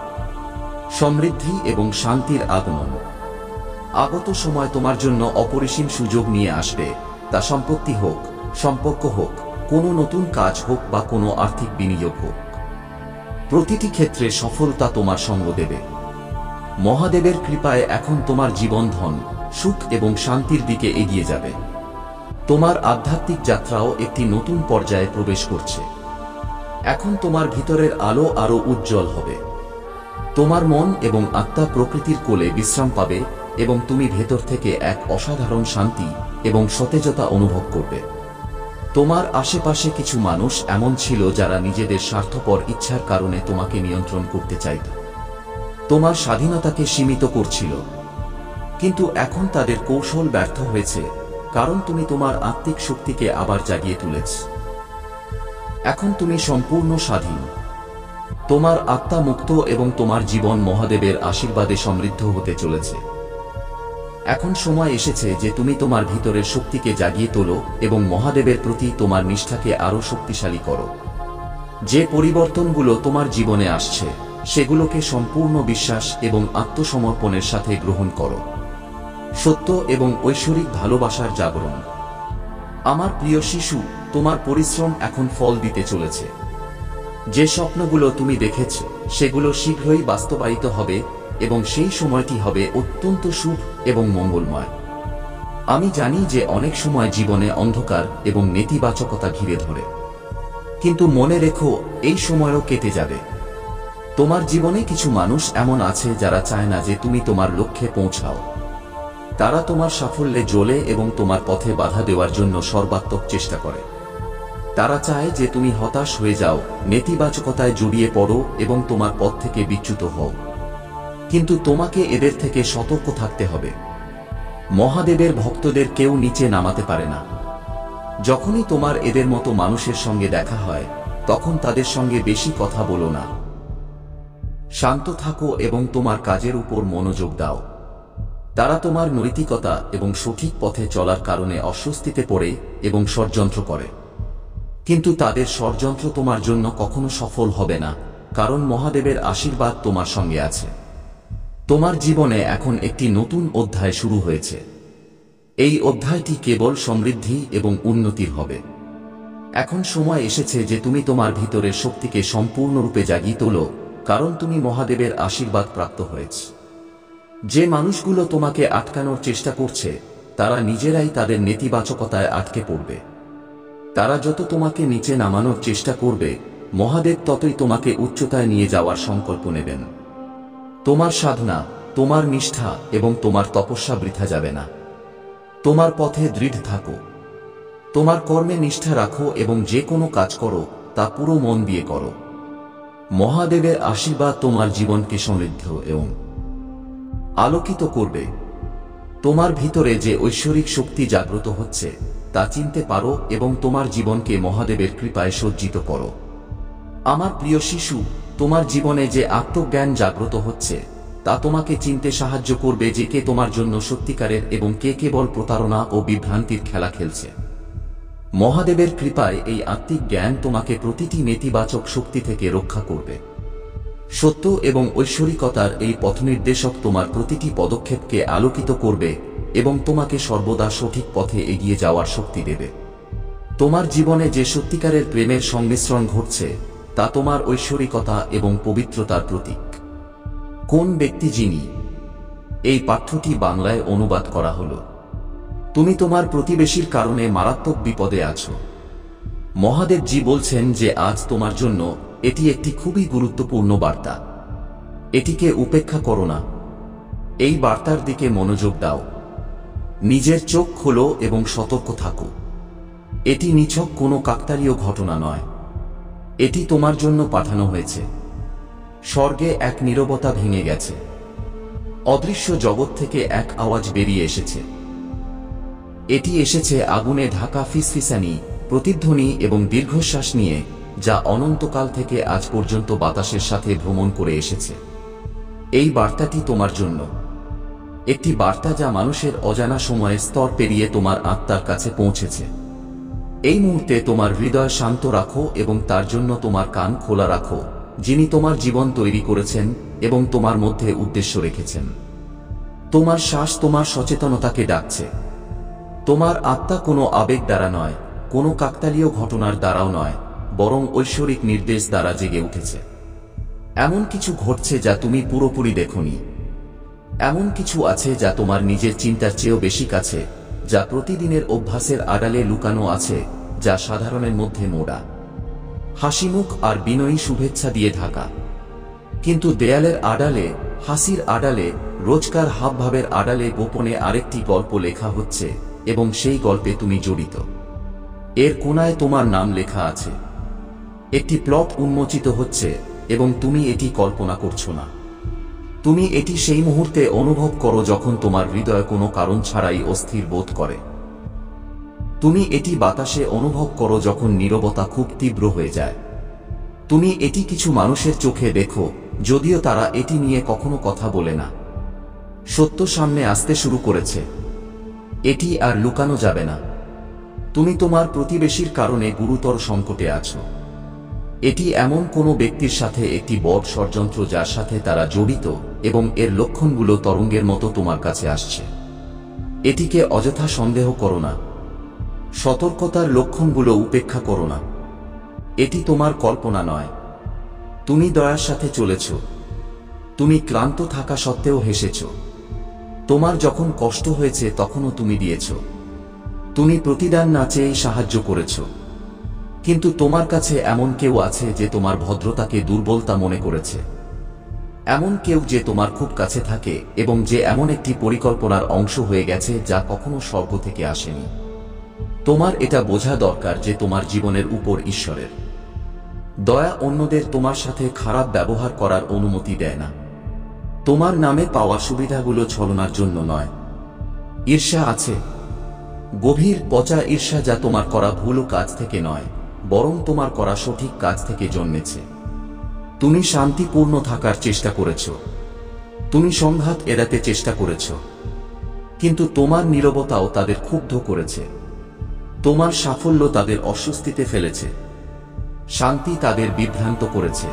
সমৃদ্ধি এবং শান্তির আগমন। আগত সময় তোমার জন্য অপরিসীম সুযোগ নিয়ে আসবে, তা সম্পত্তি হোক, সম্পর্ক হোক, কোনো নতুন কাজ হোক বা কোনো আর্থিক বিনিয়োগ হোক। প্রতিটি ক্ষেত্রে সফলতা তোমার সঙ্গ দেবে। মহাদেবের কৃপায় এখন তোমার জীবন ধন, সুখ এবং শান্তির দিকে এগিয়ে যাবে। তোমার আধ্যাত্মিক যাত্রাও একটি নতুন পর্যায়ে প্রবেশ করছে। এখন তোমার ভিতরের আলো আরো উজ্জ্বল হবে। তোমার মন এবং আত্মা প্রকৃতির কোলে বিশ্রাম পাবে এবং তুমি ভেতর থেকে এক অসাধারণ শান্তি এবং সতেজতা অনুভব করবে। তোমার আশেপাশে কিছু মানুষ এমন ছিল যারা নিজেদের স্বার্থপর ইচ্ছার কারণে তোমাকে নিয়ন্ত্রণ করতে চাইত, তোমার স্বাধীনতাকে সীমিত করছিল। কিন্তু এখন তাদের কৌশল ব্যর্থ হয়েছে, কারণ তুমি তোমার আত্মিক শক্তিকে আবার জাগিয়ে তুলেছ। এখন তুমি সম্পূর্ণ স্বাধীন। তোমার আত্মা মুক্ত এবং তোমার জীবন মহাদেবের আশীর্বাদে সমৃদ্ধ হতে চলেছে। এখন সময় এসেছে যে তুমি তোমার ভিতরের শক্তিকে জাগিয়ে তোলো এবং মহাদেবের প্রতি তোমার নিষ্ঠাকে আরো শক্তিশালী করো। যে পরিবর্তনগুলো তোমার জীবনে আসছে সেগুলোকে সম্পূর্ণ বিশ্বাস এবং আত্মসমর্পণের সাথে গ্রহণ করো। সত্য এবং ঐশ্বরিক ভালোবাসার জাগরণ। আমার প্রিয় শিশু, তোমার পরিশ্রম এখন ফল দিতে চলেছে। যে স্বপ্নগুলো তুমি দেখেছ সেগুলো শীঘ্রই বাস্তবায়িত হবে এবং সেই সময়টি হবে অত্যন্ত শুভ এবং মঙ্গলময়। আমি জানি যে অনেক সময় জীবনে অন্ধকার এবং নেতিবাচকতা ঘিরে ধরে, কিন্তু মনে রেখো, এই সময়ও কেটে যাবে। তোমার জীবনে কিছু মানুষ এমন আছে যারা চায় না যে তুমি তোমার লক্ষ্যে পৌঁছাও। তারা তোমার সাফল্যে জ্বলে এবং তোমার পথে বাধা দেওয়ার জন্য সর্বাত্মক চেষ্টা করে। তারা চায় যে তুমি হতাশ হয়ে যাও, নেতিবাচকতায় জড়িয়ে পড়ো এবং তোমার পথ থেকে বিচ্যুত হও। কিন্তু তোমাকে এদের থেকে সতর্ক থাকতে হবে। মহাদেবের ভক্তদের কেউ নিচে নামাতে পারে না। যখনই তোমার এদের মতো মানুষের সঙ্গে দেখা হয়, তখন তাদের সঙ্গে বেশি কথা বলো না। শান্ত থাকো এবং তোমার কাজের উপর মনোযোগ দাও। তারা তোমার নৈতিকতা এবং সঠিক পথে চলার কারণে অস্বস্তিতে পড়ে এবং ষড়যন্ত্র করে। কিন্তু তাদের ষড়যন্ত্র তোমার জন্য কখনো সফল হবে না, কারণ মহাদেবের আশীর্বাদ তোমার সঙ্গে আছে। তোমার জীবনে এখন একটি নতুন অধ্যায় শুরু হয়েছে। এই অধ্যায়টি কেবল সমৃদ্ধি এবং উন্নতির হবে। এখন সময় এসেছে যে তুমি তোমার ভিতরের শক্তিকে সম্পূর্ণরূপে জাগিয়ে তোলো, কারণ তুমি মহাদেবের আশীর্বাদ প্রাপ্ত হয়েছ। যে মানুষগুলো তোমাকে আটকানোর চেষ্টা করছে, তারা নিজেরাই তাদের নেতিবাচকতায় আটকে পড়বে। তারা যত তোমাকে নিচে নামানোর চেষ্টা করবে, মহাদেব ততই তোমাকে উচ্চতায় নিয়ে যাওয়ার সংকল্প নেবেন। তোমার সাধনা, তোমার নিষ্ঠা এবং তোমার তপস্যা বৃথা যাবে না। তোমার পথে দৃঢ় থাকো। তোমার কর্মে নিষ্ঠা রাখো এবং যে কোনো কাজ করো তা পুরো মন দিয়ে করো। মহাদেবের আশীর্বাদ তোমার জীবনকে সমৃদ্ধ এবং আলোকিত করবে। তোমার ভিতরে যে ঐশ্বরিক শক্তি জাগ্রত হচ্ছে তা চিনতে পারো এবং তোমার জীবনকে মহাদেবের কৃপায় সজ্জিত করো। আমার প্রিয় শিশু, তোমার জীবনে যে আত্মজ্ঞান জাগ্রত হচ্ছে তা তোমাকে চিনতে সাহায্য করবে যে কে তোমার জন্য সত্যিকারের এবং কে কেবল প্রতারণা ও বিভ্রান্তির খেলা খেলছে। মহাদেবের কৃপায় এই আত্মিক জ্ঞান তোমাকে প্রতিটি নেতিবাচক শক্তি থেকে রক্ষা করবে। সত্য এবং ঐশ্বরিকতার এই পথনির্দেশক তোমার প্রতিটি পদক্ষেপকে আলোকিত করবে এবং তোমাকে সর্বদা সঠিক পথে এগিয়ে যাওয়ার শক্তি দেবে। তোমার জীবনে যে সত্যিকারের প্রেমের সংমিশ্রণ ঘটছে তা তোমার ঐশ্বরিকতা এবং পবিত্রতার প্রতীক। কোন ব্যক্তি যিনি? এই পাঠ্যটি বাংলায় অনুবাদ করা হলো। তুমি তোমার প্রতিবেশীর কারণে মারাত্মক বিপদে আছো। মহাদেবজি বলছেন যে আজ তোমার জন্য এটি একটি খুবই গুরুত্বপূর্ণ বার্তা। এটিকে উপেক্ষা করো না। এই বার্তার দিকে মনোযোগ দাও। নিজের চোখ খোলো এবং সতর্ক থাকো। এটি নিছক কোনো কাকতালীয় ঘটনা নয়। এটি তোমার জন্য পাঠানো হয়েছে। স্বর্গে এক নীরবতা ভেঙে গেছে। অদৃশ্য জগৎ থেকে এক আওয়াজ বেরিয়ে এসেছে। এটি এসেছে আগুনে ঢাকা ফিসফিসানি, প্রতিধ্বনি এবং দীর্ঘশ্বাস নিয়ে, যা অনন্তকাল থেকে আজ পর্যন্ত বাতাসের সাথে ভ্রমণ করে এসেছে। এই বার্তাটি তোমার জন্য একটি বার্তা যা মানুষের অজানা সময়ের স্তর পেরিয়ে তোমার আত্মার কাছে পৌঁছেছে। এই মুহূর্তে তোমার হৃদয় শান্ত রাখো এবং তার জন্য তোমার কান খোলা রাখো, যিনি তোমার জীবন তৈরি করেছেন এবং তোমার মধ্যে উদ্দেশ্য রেখেছেন। তোমার শ্বাস তোমার সচেতনতাকে ডাকছে। তোমার আত্মা কোনো আবেগ দ্বারা নয়, কোনো কাকতালীয় ঘটনার দ্বারাও নয়, বরং ঐশ্বরিক নির্দেশ দ্বারা জেগে উঠেছে। এমন কিছু ঘটছে যা তুমি পুরোপুরি দেখোনি। এমন কিছু আছে যা তোমার নিজের চিন্তার চেয়েও বেশি কাছে, যা প্রতিদিনের অভ্যাসের আড়ালে লুকানো আছে, যা সাধারণের মধ্যে মোড়া হাসিমুখ আর বিনয়ী শুভেচ্ছা দিয়ে ঢাকা। কিন্তু দেয়ালের আড়ালে, হাসির আড়ালে, রোজকার হাবভাবের আড়ালে গোপনে আরেকটি গল্প লেখা হচ্ছে এবং সেই গল্পে তুমি জড়িত। এর কোণায় তোমার নাম লেখা আছে। একটি প্লট উন্মোচিত হচ্ছে এবং তুমি এটি কল্পনা করছো না। তুমি এটি সেই মুহূর্তে অনুভব করো যখন তোমার হৃদয় কোনো কারণ ছাড়াই অস্থির বোধ করে। তুমি এটি বাতাসে অনুভব করো যখন নীরবতা খুব তীব্র হয়ে যায়। তুমি এটি কিছু মানুষের চোখে দেখো, যদিও তারা এটি নিয়ে কখনো কথা বলে না। সত্য সামনে আসতে শুরু করেছে। এটি আর লুকানো যাবে না। তুমি তোমার প্রতিবেশীর কারণে গুরুতর সংকটে আছো। এটি এমন কোনো ব্যক্তির সাথে একটি বড় ষড়যন্ত্র যার সাথে তারা জড়িত এবং এর লক্ষণগুলো তরঙ্গের মতো তোমার কাছে আসছে। এটিকে অযথা সন্দেহ করো না। সতর্কতার লক্ষণগুলো উপেক্ষা করো না। এটি তোমার কল্পনা নয়। তুমি দয়ার সাথে চলেছ। তুমি ক্লান্ত থাকা সত্ত্বেও হেসেছ। তোমার যখন কষ্ট হয়েছে তখনও তুমি দিয়েছ। তুমি প্রতিদান না চেয়েই সাহায্য করেছ। কিন্তু তোমার কাছে এমন কেউ আছে যে তোমার ভদ্রতাকে দুর্বলতা মনে করেছে। এমন কেউ যে তোমার খুব কাছে থাকে এবং যে এমন একটি পরিকল্পনার অংশ হয়ে গেছে যা কখনো স্বর্গ থেকে আসেনি। তোমার এটা বোঝা দরকার যে তোমার জীবনের উপর ঈশ্বরের দয়া অন্যদের তোমার সাথে খারাপ ব্যবহার করার অনুমতি দেয় না। তোমার নামে পাওয়া সুবিধাগুলো ছলনার জন্য নয়। ঈর্ষা আছে, গভীর পচা ঈর্ষা, যা তোমার করা ভুল কাজ থেকে নয়, বরং তোমার করা সঠিক কাজ থেকে জন্মেছে। তুমি শান্তিপূর্ণ থাকার চেষ্টা করেছ। তুমি সংঘাত এড়াতে চেষ্টা করেছ, কিন্তু তোমার নীরবতাও তাদের ক্ষুব্ধ করেছে। তোমার সাফল্য তাদের অস্বস্তিতে ফেলেছে, শান্তি তাদের বিভ্রান্ত করেছে।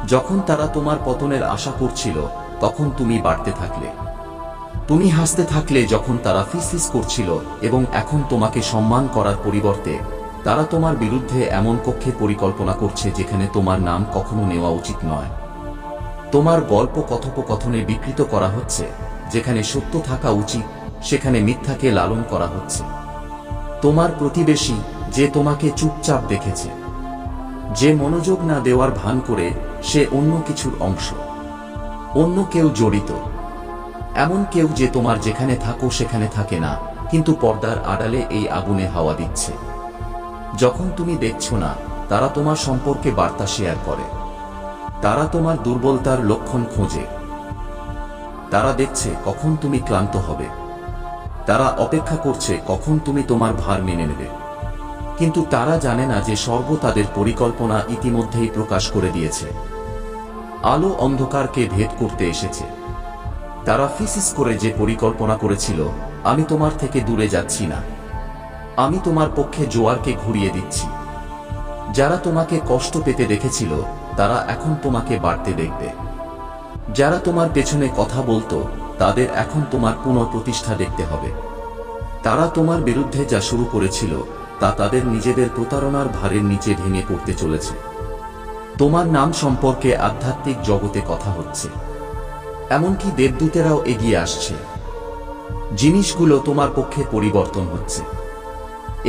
যখন তারা তোমার পতনের আশা করছিল, তখন তুমি বাড়তে থাকলে। তুমি হাসতে থাকলে যখন তারা ফিসফিস করছিল, এবং এখন তোমাকে সম্মান করার পরিবর্তে তারা তোমার বিরুদ্ধে এমন কক্ষে পরিকল্পনা করছে যেখানে তোমার নাম কখনো নেওয়া উচিত নয়। তোমার গল্প কথোপকথনে বিকৃত করা হচ্ছে, যেখানে সত্য থাকা উচিত সেখানে মিথ্যাকে লালন করা হচ্ছে। তোমার প্রতিবেশী, যে তোমাকে চুপচাপ দেখেছে, যে মনোযোগ না দেওয়ার ভান করে, সে অন্য কিছুর অংশ, অন্য কেউ জড়িত, এমন কেউ যে তোমার যেখানে থাকো সেখানে থাকে না, কিন্তু পর্দার আড়ালে এই আগুনে হাওয়া দিচ্ছে। যখন তুমি দেখছো না, তারা তোমার সম্পর্কে বার্তা শেয়ার করে। তারা তোমার দুর্বলতার লক্ষণ খোঁজে। তারা দেখছে কখন তুমি ক্লান্ত হবে। তারা অপেক্ষা করছে কখন তুমি তোমার ভার মেনে নেবে। কিন্তু তারা জানে না যে স্বর্গ তাদের পরিকল্পনা ইতিমধ্যেই প্রকাশ করে দিয়েছে। আলো অন্ধকারকে ভেদ করতে এসেছে। তারা ফিসিস করে যে পরিকল্পনা করেছিল, আমি তোমার থেকে দূরে যাচ্ছি না, আমি তোমার পক্ষে জোয়ারকে ঘুরিয়ে দিচ্ছি। যারা তোমাকে কষ্ট পেতে দেখেছিল, তারা এখন তোমাকে বাড়তে দেখবে। যারা তোমার পেছনে কথা বলতো, তাদের এখন তোমার পুনঃপ্রতিষ্ঠা দেখতে হবে। তারা তোমার বিরুদ্ধে যা শুরু করেছিল, তা তাদের নিজেদের প্রতারণার ভারের নিচে ভেঙে পড়তে চলেছে। তোমার নাম সম্পর্কে আধ্যাত্মিক জগতে কথা হচ্ছে, এমনকি দেবদূতেরাও এগিয়ে আসছে। জিনিসগুলো তোমার পক্ষে পরিবর্তন হচ্ছে,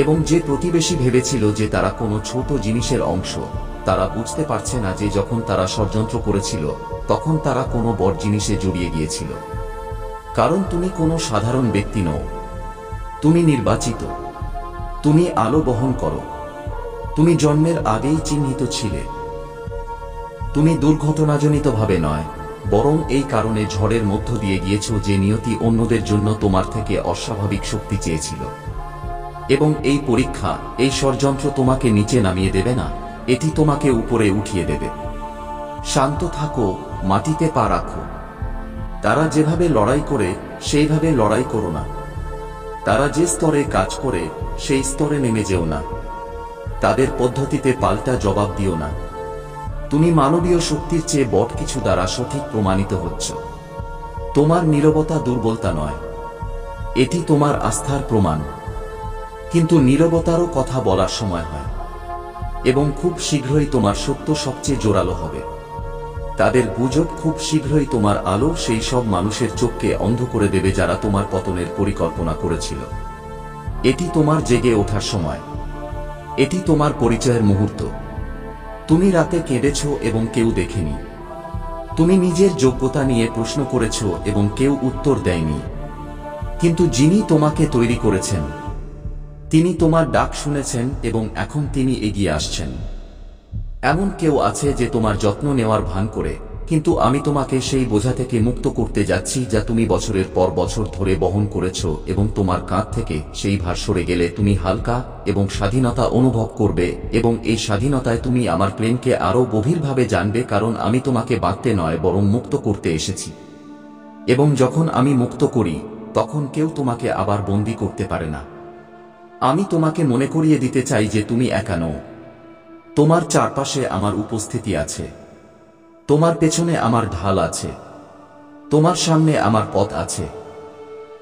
এবং যে প্রতিবেশী ভেবেছিল যে তারা কোনো ছোট জিনিসের অংশ, তারা বুঝতে পারছে না যে যখন তারা ষড়যন্ত্র করেছিল, তখন তারা কোনো বড় জিনিসে জড়িয়ে গিয়েছিল। কারণ তুমি কোনো সাধারণ ব্যক্তি নও, তুমি নির্বাচিত, তুমি আলো বহন করো, তুমি জন্মের আগেই চিহ্নিত ছিলে। তুমি দুর্ঘটনাজনিতভাবে নয়, বরং এই কারণে ঝড়ের মধ্য দিয়ে গিয়েছ যে নিয়তি অন্যদের জন্য তোমার থেকে অস্বাভাবিক শক্তি চেয়েছিল। এবং এই পরীক্ষা, এই ষড়যন্ত্র তোমাকে নিচে নামিয়ে দেবে না, এটি তোমাকে উপরে উঠিয়ে দেবে। শান্ত থাকো, মাটিতে পা রাখো। তারা যেভাবে লড়াই করে, সেইভাবে লড়াই করো না। তারা যে স্তরে কাজ করে, সেই স্তরে নেমে যেও না। তাদের পদ্ধতিতে পাল্টা জবাব দিও না। তুমি মানবীয় শক্তির চেয়ে বড় কিছু দ্বারা সঠিক প্রমাণিত হচ্ছ। তোমার নীরবতা দুর্বলতা নয়, এটি তোমার আস্থার প্রমাণ। কিন্তু নীরবতারও কথা বলার সময় হয়, এবং খুব শীঘ্রই তোমার সত্য সবচেয়ে জোরালো হবে। তাদের গুজব খুব শীঘ্রই তোমার আলো সেই সব মানুষের চোখকে অন্ধ করে দেবে যারা তোমার পতনের পরিকল্পনা করেছিল। এটি তোমার জেগে ওঠার সময়, এটি তোমার পরিচয়ের মুহূর্ত। তুমি রাতে কেঁদেছ এবং কেউ দেখেনি। তুমি নিজের যোগ্যতা নিয়ে প্রশ্ন করেছ এবং কেউ উত্তর দেয়নি। কিন্তু যিনি তোমাকে তৈরি করেছেন, তিনি তোমার ডাক শুনেছেন এবং এখন তিনি এগিয়ে আসছেন। এমন কেউ আছে যে তোমার যত্ন নেওয়ার ভান করে, কিন্তু আমি তোমাকে সেই বোঝা থেকে মুক্ত করতে যাচ্ছি যা তুমি বছরের পর বছর ধরে বহন করেছ, এবং তোমার কাঁধ থেকে সেই ভার সরে গেলে তুমি হালকা এবং স্বাধীনতা অনুভব করবে। এবং এই স্বাধীনতায় তুমি আমার প্রেমকে আরও গভীরভাবে জানবে, কারণ আমি তোমাকে বাঁধতে নয় বরং মুক্ত করতে এসেছি। এবং যখন আমি মুক্ত করি, তখন কেউ তোমাকে আবার বন্দী করতে পারে না। আমি তোমাকে মনে করিয়ে দিতে চাই যে তুমি একা নও। তোমার চারপাশে আমার উপস্থিতি আছে, তোমার পেছনে আমার ঢাল আছে, তোমার সামনে আমার পথ আছে,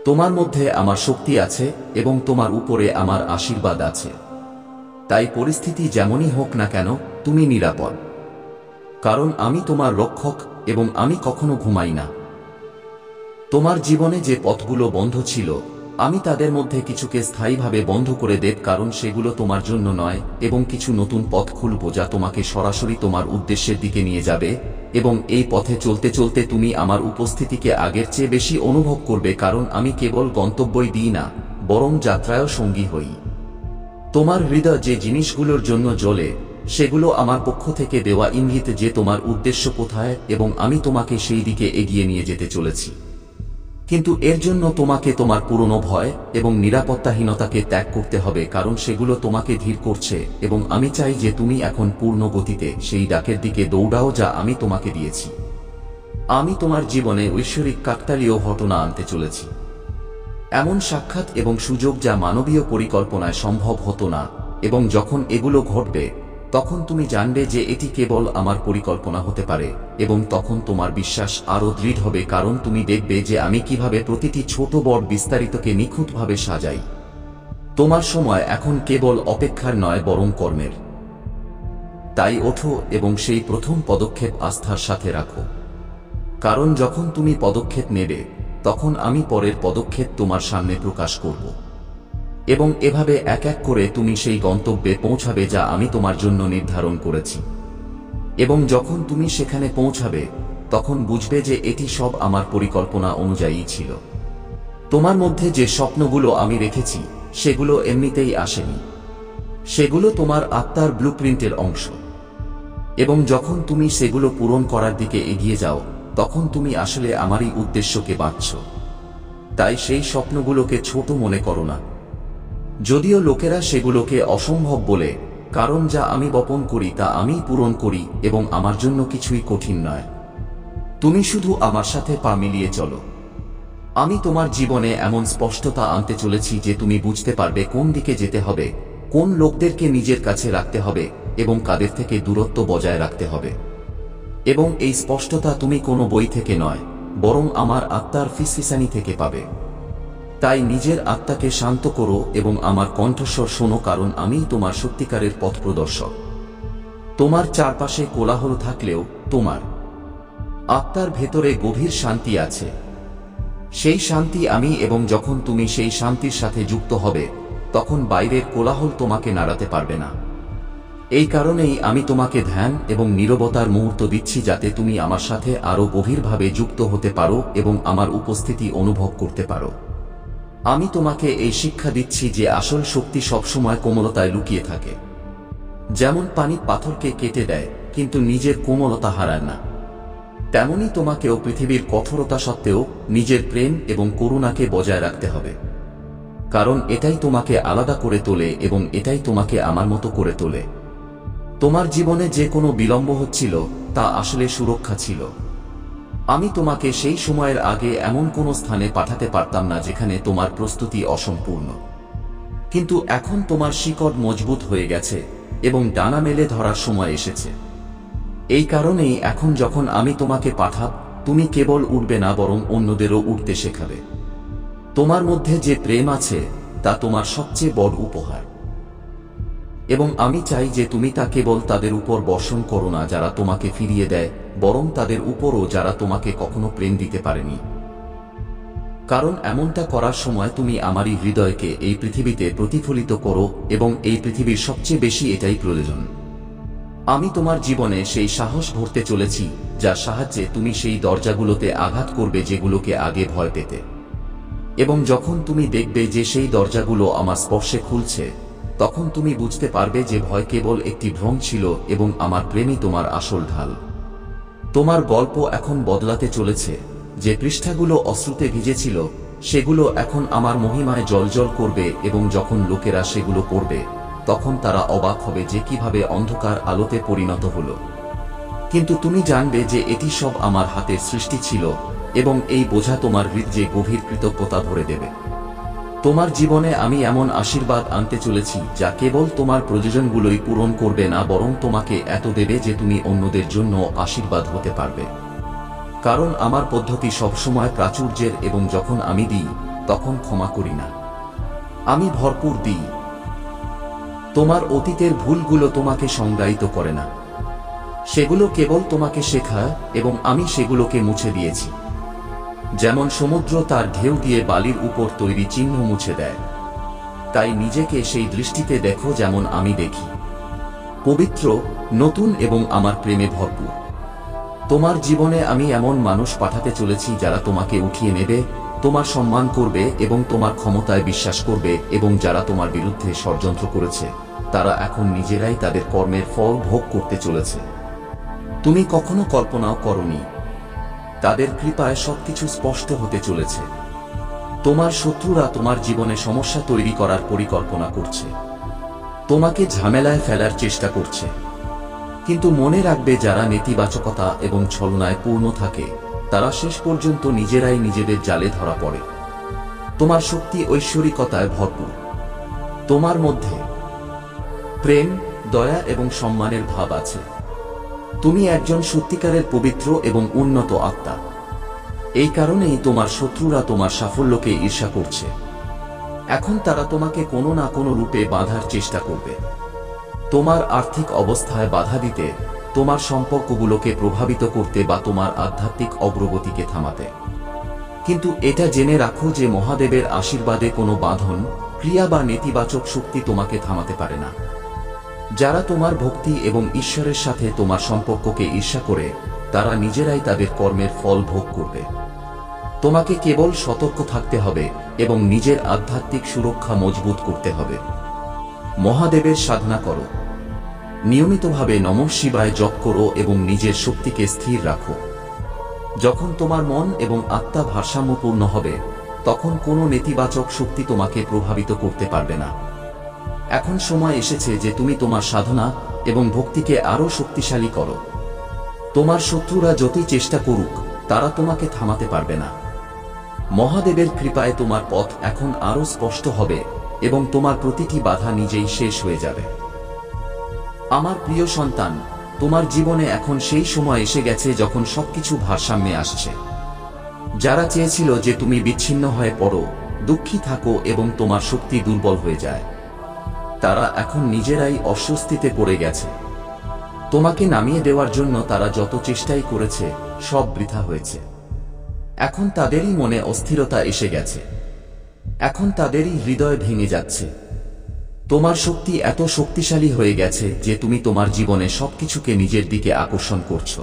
তোমার মধ্যে আমার শক্তি আছে, এবং তোমার উপরে আমার আশীর্বাদ আছে। তাই পরিস্থিতি যেমনই হোক না কেন, তুমি নিরাপদ, কারণ আমি তোমার রক্ষক এবং আমি কখনো ঘুমাই না। তোমার জীবনে যে পথগুলো বন্ধ ছিল, আমি তাদের মধ্যে কিছুকে স্থায়ীভাবে বন্ধ করে দেব, কারণ সেগুলো তোমার জন্য নয়, এবং কিছু নতুন পথ খুলব যা তোমাকে সরাসরি তোমার উদ্দেশ্যের দিকে নিয়ে যাবে। এবং এই পথে চলতে চলতে তুমি আমার উপস্থিতিকে আগের চেয়ে বেশি অনুভব করবে, কারণ আমি কেবল গন্তব্যই দিই না, বরং যাত্রায়ও সঙ্গী হই। তোমার হৃদয় যে জিনিসগুলোর জন্য জ্বলে, সেগুলো আমার পক্ষ থেকে দেওয়া ইঙ্গিত যে তোমার উদ্দেশ্য কোথায়, এবং আমি তোমাকে সেই দিকে এগিয়ে নিয়ে যেতে চলেছি। কিন্তু এর জন্য তোমাকে তোমার পুরনো ভয় এবং নিরাপত্তাহীনতাকে ত্যাগ করতে হবে, কারণ সেগুলো তোমাকে ধীর করছে, এবং আমি চাই যে তুমি এখন পূর্ণ গতিতে সেই ডাকের দিকে দৌড়াও যা আমি তোমাকে দিয়েছি। আমি তোমার জীবনে ঐশ্বরিক কাকতালীয় ঘটনা আনতে চলেছি। এমন সাক্ষাৎ এবং সুযোগ যা মানবীয় পরিকল্পনায় সম্ভব হতো না, এবং যখন এগুলো ঘটবে তখন তুমি জানবে যে এটি কেবল আমার পরিকল্পনা হতে পারে, এবং তখন তোমার বিশ্বাস আরও দৃঢ় হবে, কারণ তুমি দেখবে যে আমি কিভাবে প্রতিটি ছোট বড় বিস্তারিতকে নিখুঁতভাবে সাজাই। তোমার সময় এখন কেবল অপেক্ষার নয় বরং কর্মের। তাই ওঠো এবং সেই প্রথম পদক্ষেপ আস্থার সাথে রাখো, কারণ যখন তুমি পদক্ষেপ নেবে তখন আমি পরের পদক্ষেপ তোমার সামনে প্রকাশ করব, এবং এভাবে এক এক করে তুমি সেই গন্তব্যে পৌঁছাবে যা আমি তোমার জন্য নির্ধারণ করেছি। এবং যখন তুমি সেখানে পৌঁছাবে তখন বুঝবে যে এটি সব আমার পরিকল্পনা অনুযায়ী ছিল। তোমার মধ্যে যে স্বপ্নগুলো আমি রেখেছি সেগুলো এমনিতেই আসেনি, সেগুলো তোমার আত্মার ব্লুপ্রিন্টের অংশ, এবং যখন তুমি সেগুলো পূরণ করার দিকে এগিয়ে যাও তখন তুমি আসলে আমারই উদ্দেশ্যকে বাঁচছ। তাই সেই স্বপ্নগুলোকে ছোট মনে করো না, যদিও লোকেরা সেগুলোকে অসম্ভব বলে, কারণ যা আমি বপন করি তা আমিই পূরণ করি এবং আমার জন্য কিছুই কঠিন নয়। তুমি শুধু আমার সাথে পা মিলিয়ে চলো। আমি তোমার জীবনে এমন স্পষ্টতা আনতে চলেছি যে তুমি বুঝতে পারবে কোন দিকে যেতে হবে, কোন লোকদেরকে নিজের কাছে রাখতে হবে এবং কাদের থেকে দূরত্ব বজায় রাখতে হবে। এবং এই স্পষ্টতা তুমি কোনো বই থেকে নয়, বরং আমার আত্মার ফিসফিসানি থেকে পাবে। তাই নিজের আত্মাকে শান্ত করো এবং আমার কণ্ঠস্বর শোনো, কারণ আমিই তোমার সত্যিকারের পথ প্রদর্শক। তোমার চারপাশে কোলাহল থাকলেও তোমার আত্মার ভেতরে গভীর শান্তি আছে। সেই শান্তি আমি, এবং যখন তুমি সেই শান্তির সাথে যুক্ত হবে তখন বাইরের কোলাহল তোমাকে নাড়াতে পারবে না। এই কারণেই আমি তোমাকে ধ্যান এবং নীরবতার মুহূর্ত দিচ্ছি, যাতে তুমি আমার সাথে আরও গভীরভাবে যুক্ত হতে পারো এবং আমার উপস্থিতি অনুভব করতে পারো। আমি তোমাকে এই শিক্ষা দিচ্ছি যে আসল শক্তি সবসময় কোমলতায় লুকিয়ে থাকে। যেমন পানি পাথরকে কেটে দেয় কিন্তু নিজের কোমলতা হারায় না, তেমনি তোমাকেও পৃথিবীর কঠোরতা সত্ত্বেও নিজের প্রেম এবং করুণাকে বজায় রাখতে হবে, কারণ এটাই তোমাকে আলাদা করে তোলে এবং এটাই তোমাকে আমার মতো করে তোলে। তোমার জীবনে যে কোনো বিলম্ব হচ্ছিল তা আসলে সুরক্ষা ছিল। আমি তোমাকে সেই সময়ের আগে এমন কোনো স্থানে পাঠাতে পারতাম না যেখানে তোমার প্রস্তুতি অসম্পূর্ণ, কিন্তু এখন তোমার শিকড় মজবুত হয়ে গেছে এবং ডানা মেলে ধরার সময় এসেছে। এই কারণেই এখন যখন আমি তোমাকে পাঠাব, তুমি কেবল উড়বে না বরং অন্যদেরও উড়তে শেখাবে। তোমার মধ্যে যে প্রেম আছে তা তোমার সবচেয়ে বড় উপহার, এবং আমি চাই যে তুমি তা কেবল তাদের উপর বর্ষণ করো না যারা তোমাকে ফিরিয়ে দেয়, বরং তাদের উপরও যারা তোমাকে কখনো প্রেম দিতে পারেনি। কারণ এমনটা করার সময় তুমি আমারই হৃদয়কে এই পৃথিবীতে প্রতিফলিত করো, এবং এই পৃথিবীর সবচেয়ে বেশি এটাই প্রয়োজন। আমি তোমার জীবনে সেই সাহস ভরতে চলেছি যার সাহায্যে তুমি সেই দরজাগুলোতে আঘাত করবে যেগুলোকে আগে ভয় পেতে, এবং যখন তুমি দেখবে যে সেই দরজাগুলো আমার স্পর্শে খুলছে তখন তুমি বুঝতে পারবে যে ভয় কেবল একটি ভ্রম ছিল এবং আমার প্রেমই তোমার আসল ঢাল। তোমার গল্প এখন বদলাতে চলেছে। যে পৃষ্ঠাগুলো অশ্রুতে ভিজেছিল সেগুলো এখন আমার মহিমায় জ্বলজ্বল করবে, এবং যখন লোকেরা সেগুলো পড়বে তখন তারা অবাক হবে যে কিভাবে অন্ধকার আলোতে পরিণত হলো। কিন্তু তুমি জানবে যে এটি সব আমার হাতের সৃষ্টি ছিল, এবং এই বোঝা তোমার হৃদয়ে গভীর কৃতজ্ঞতা ভরে দেবে। তোমার জীবনে আমি এমন আশীর্বাদ আনতে চলেছি যা কেবল তোমার প্রয়োজনগুলোই পূরণ করবে না, বরং তোমাকে এত দেবে যে তুমি অন্যদের জন্য আশীর্বাদ হতে পারবে। কারণ আমার পদ্ধতি সবসময় প্রাচুর্যের, এবং যখন আমি দিই তখন ক্ষমা করি না, আমি ভরপুর দিই। তোমার অতীতের ভুলগুলো তোমাকে সংজ্ঞায়িত করে না, সেগুলো কেবল তোমাকে শেখায়, এবং আমি সেগুলোকে মুছে দিয়েছি। যেমন সমুদ্র তার ঢেউ দিয়ে বালির উপর তৈরি চিহ্ন মুছে দেয়, তাই নিজেকে সেই দৃষ্টিতে দেখো যেমন আমি দেখি, পবিত্র, নতুন এবং আমার প্রেমে ভরপুর। তোমার জীবনে আমি এমন মানুষ পাঠাতে চলেছি যারা তোমাকে উঠিয়ে নেবে, তোমার সম্মান করবে এবং তোমার ক্ষমতায় বিশ্বাস করবে, এবং যারা তোমার বিরুদ্ধে ষড়যন্ত্র করেছে তারা এখন নিজেরাই তাদের কর্মের ফল ভোগ করতে চলেছে। তুমি কখনো কল্পনাও করনি তাদের কৃপায় সবকিছু স্পষ্ট হতে চলেছে। তোমার শত্রুরা তোমার জীবনে সমস্যা তৈরি করার পরিকল্পনা করছে, তোমাকে ঝামেলায় ফেলার চেষ্টা করছে, কিন্তু মনে রাখবে যারা নেতিবাচকতা এবং ছলনায় পূর্ণ থাকে তারা শেষ পর্যন্ত নিজেরাই নিজেদের জালে ধরা পড়ে। তোমার শক্তি ঐশ্বরিকতায় ভরপুর। তোমার মধ্যে প্রেম, দয়া এবং সম্মানের ভাব আছে। তুমি একজন সত্যিকারের পবিত্র এবং উন্নত আত্মা। এই কারণেই তোমার শত্রুরা তোমার সাফল্যকে ঈর্ষা করছে। এখন তারা তোমাকে কোনো না কোনো রূপে বাঁধার চেষ্টা করবে। তোমার আর্থিক অবস্থায় বাধা দিতে, তোমার সম্পর্কগুলোকে প্রভাবিত করতে বা তোমার আধ্যাত্মিক অগ্রগতিকে থামাতে। কিন্তু এটা জেনে রাখো যে মহাদেবের আশীর্বাদে কোনো বাঁধন, ক্রিয়া বা নেতিবাচক শক্তি তোমাকে থামাতে পারে না। যারা তোমার ভক্তি এবং ঈশ্বরের সাথে তোমার সম্পর্ককে ঈর্ষা করে, তারা নিজেরাই তাদের কর্মের ফল ভোগ করবে। তোমাকে কেবল সতর্ক থাকতে হবে এবং নিজের আধ্যাত্মিক সুরক্ষা মজবুত করতে হবে। মহাদেবের সাধনা করো, নিয়মিতভাবে নমঃ শিবায় জপ করো এবং নিজের শক্তিকে স্থির রাখো। যখন তোমার মন এবং আত্মা ভারসাম্যপূর্ণ হবে, তখন কোনো নেতিবাচক শক্তি তোমাকে প্রভাবিত করতে পারবে না। এখন সময় এসেছে যে তুমি তোমার সাধনা এবং ভক্তিকে আরও শক্তিশালী করো। তোমার শত্রুরা যতই চেষ্টা করুক, তারা তোমাকে থামাতে পারবে না। মহাদেবের কৃপায় তোমার পথ এখন আরও স্পষ্ট হবে এবং তোমার প্রতিটি বাধা নিজেই শেষ হয়ে যাবে। আমার প্রিয় সন্তান, তোমার জীবনে এখন সেই সময় এসে গেছে যখন সবকিছু ভারসাম্যে আসছে। যারা চেয়েছিল যে তুমি বিচ্ছিন্ন হয়ে পড়ো, দুঃখী থাকো এবং তোমার শক্তি দুর্বল হয়ে যায়, তারা এখন নিজেরাই অস্বস্তিতে পড়ে গেছে। তোমাকে নামিয়ে দেওয়ার জন্য তারা যত চেষ্টাই করেছে, সব বৃথা হয়েছে। এখন তাদেরই মনে অস্থিরতা এসে গেছে। এখন তাদেরই হৃদয় ভেঙে যাচ্ছে। তোমার শক্তি এত শক্তিশালী হয়ে গেছে যে তুমি তোমার জীবনে সবকিছুকে নিজের দিকে আকর্ষণ করছো।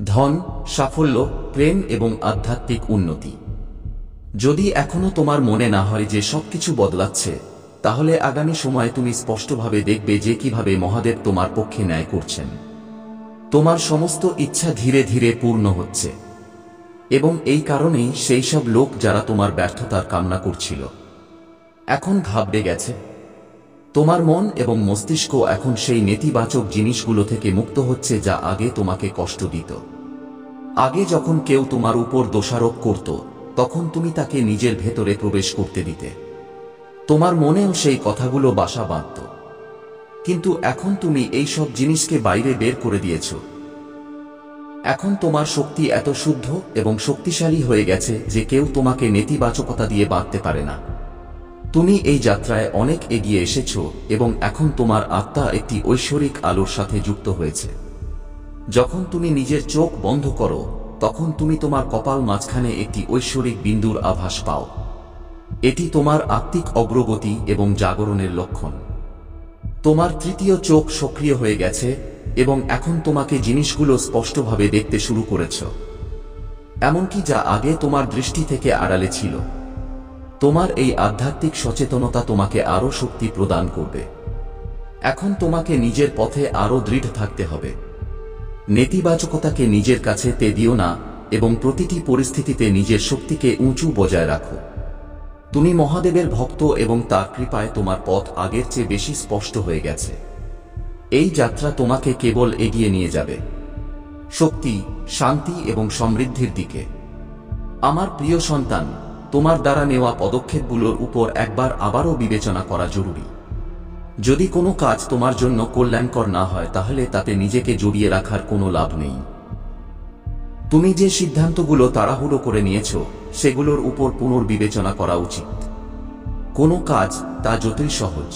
ধন, সাফল্য, প্রেম এবং আধ্যাত্মিক উন্নতি। যদি এখনো তোমার মনে না হয় যে সবকিছু বদলাচ্ছে, তাহলে আগামী সময়ে তুমি স্পষ্টভাবে দেখবে যে কিভাবে মহাদেব তোমার পক্ষে ন্যায় করছেন। তোমার সমস্ত ইচ্ছা ধীরে ধীরে পূর্ণ হচ্ছে এবং এই কারণেই সেই সব লোক যারা তোমার ব্যর্থতার কামনা করছিল, এখন ঘাবড়ে গেছে। তোমার মন এবং মস্তিষ্ক এখন সেই নেতিবাচক জিনিসগুলো থেকে মুক্ত হচ্ছে যা আগে তোমাকে কষ্ট দিত। আগে যখন কেউ তোমার উপর দোষারোপ করত, তখন তুমি তাকে নিজের ভেতরে প্রবেশ করতে দিতে। তোমার মনেও সেই কথাগুলো বাসা বাঁধত। কিন্তু এখন তুমি এই সব জিনিসকে বাইরে বের করে দিয়েছ। এখন তোমার শক্তি এত শুদ্ধ এবং শক্তিশালী হয়ে গেছে যে কেউ তোমাকে নেতিবাচকতা দিয়ে বাঁধতে পারে না। তুমি এই যাত্রায় অনেক এগিয়ে এসেছো এবং এখন তোমার আত্মা একটি ঐশ্বরিক আলোর সাথে যুক্ত হয়েছে। যখন তুমি নিজের চোখ বন্ধ করো, তখন তুমি তোমার কপাল মাঝখানে একটি ঐশ্বরিক বিন্দুর আভাস পাও। এটি তোমার আত্মিক অগ্রগতি এবং জাগরণের লক্ষণ। তোমার তৃতীয় চোখ সক্রিয় হয়ে গেছে এবং এখন তোমাকে জিনিসগুলো স্পষ্টভাবে দেখতে শুরু করেছ, এমনকি যা আগে তোমার দৃষ্টি থেকে আড়ালে ছিল। তোমার এই আধ্যাত্মিক সচেতনতা তোমাকে আরও শক্তি প্রদান করবে। এখন তোমাকে নিজের পথে আরও দৃঢ় থাকতে হবে। নেতিবাচকতাকে নিজের কাছে দিও না এবং প্রতিটি পরিস্থিতিতে নিজের শক্তিকে উঁচু বজায় রাখো। তুমি মহাদেবের ভক্ত এবং তার কৃপায় তোমার পথ আগের চেয়ে বেশি স্পষ্ট হয়ে গেছে। এই যাত্রা তোমাকে কেবল এগিয়ে নিয়ে যাবে শক্তি, শান্তি এবং সমৃদ্ধির দিকে। আমার প্রিয় সন্তান, তোমার দ্বারা নেওয়া পদক্ষেপগুলোর উপর একবার আবারও বিবেচনা করা জরুরি। যদি কোনো কাজ তোমার জন্য কল্যাণকর না হয়, তাহলে তাতে নিজেকে জড়িয়ে রাখার কোনো লাভ নেই। তুমি যে সিদ্ধান্তগুলো তাড়াহুড়ো করে নিয়েছ, সেগুলোর উপর পুনর্বিবেচনা করা উচিত। কোনো কাজ তা যতই সহজ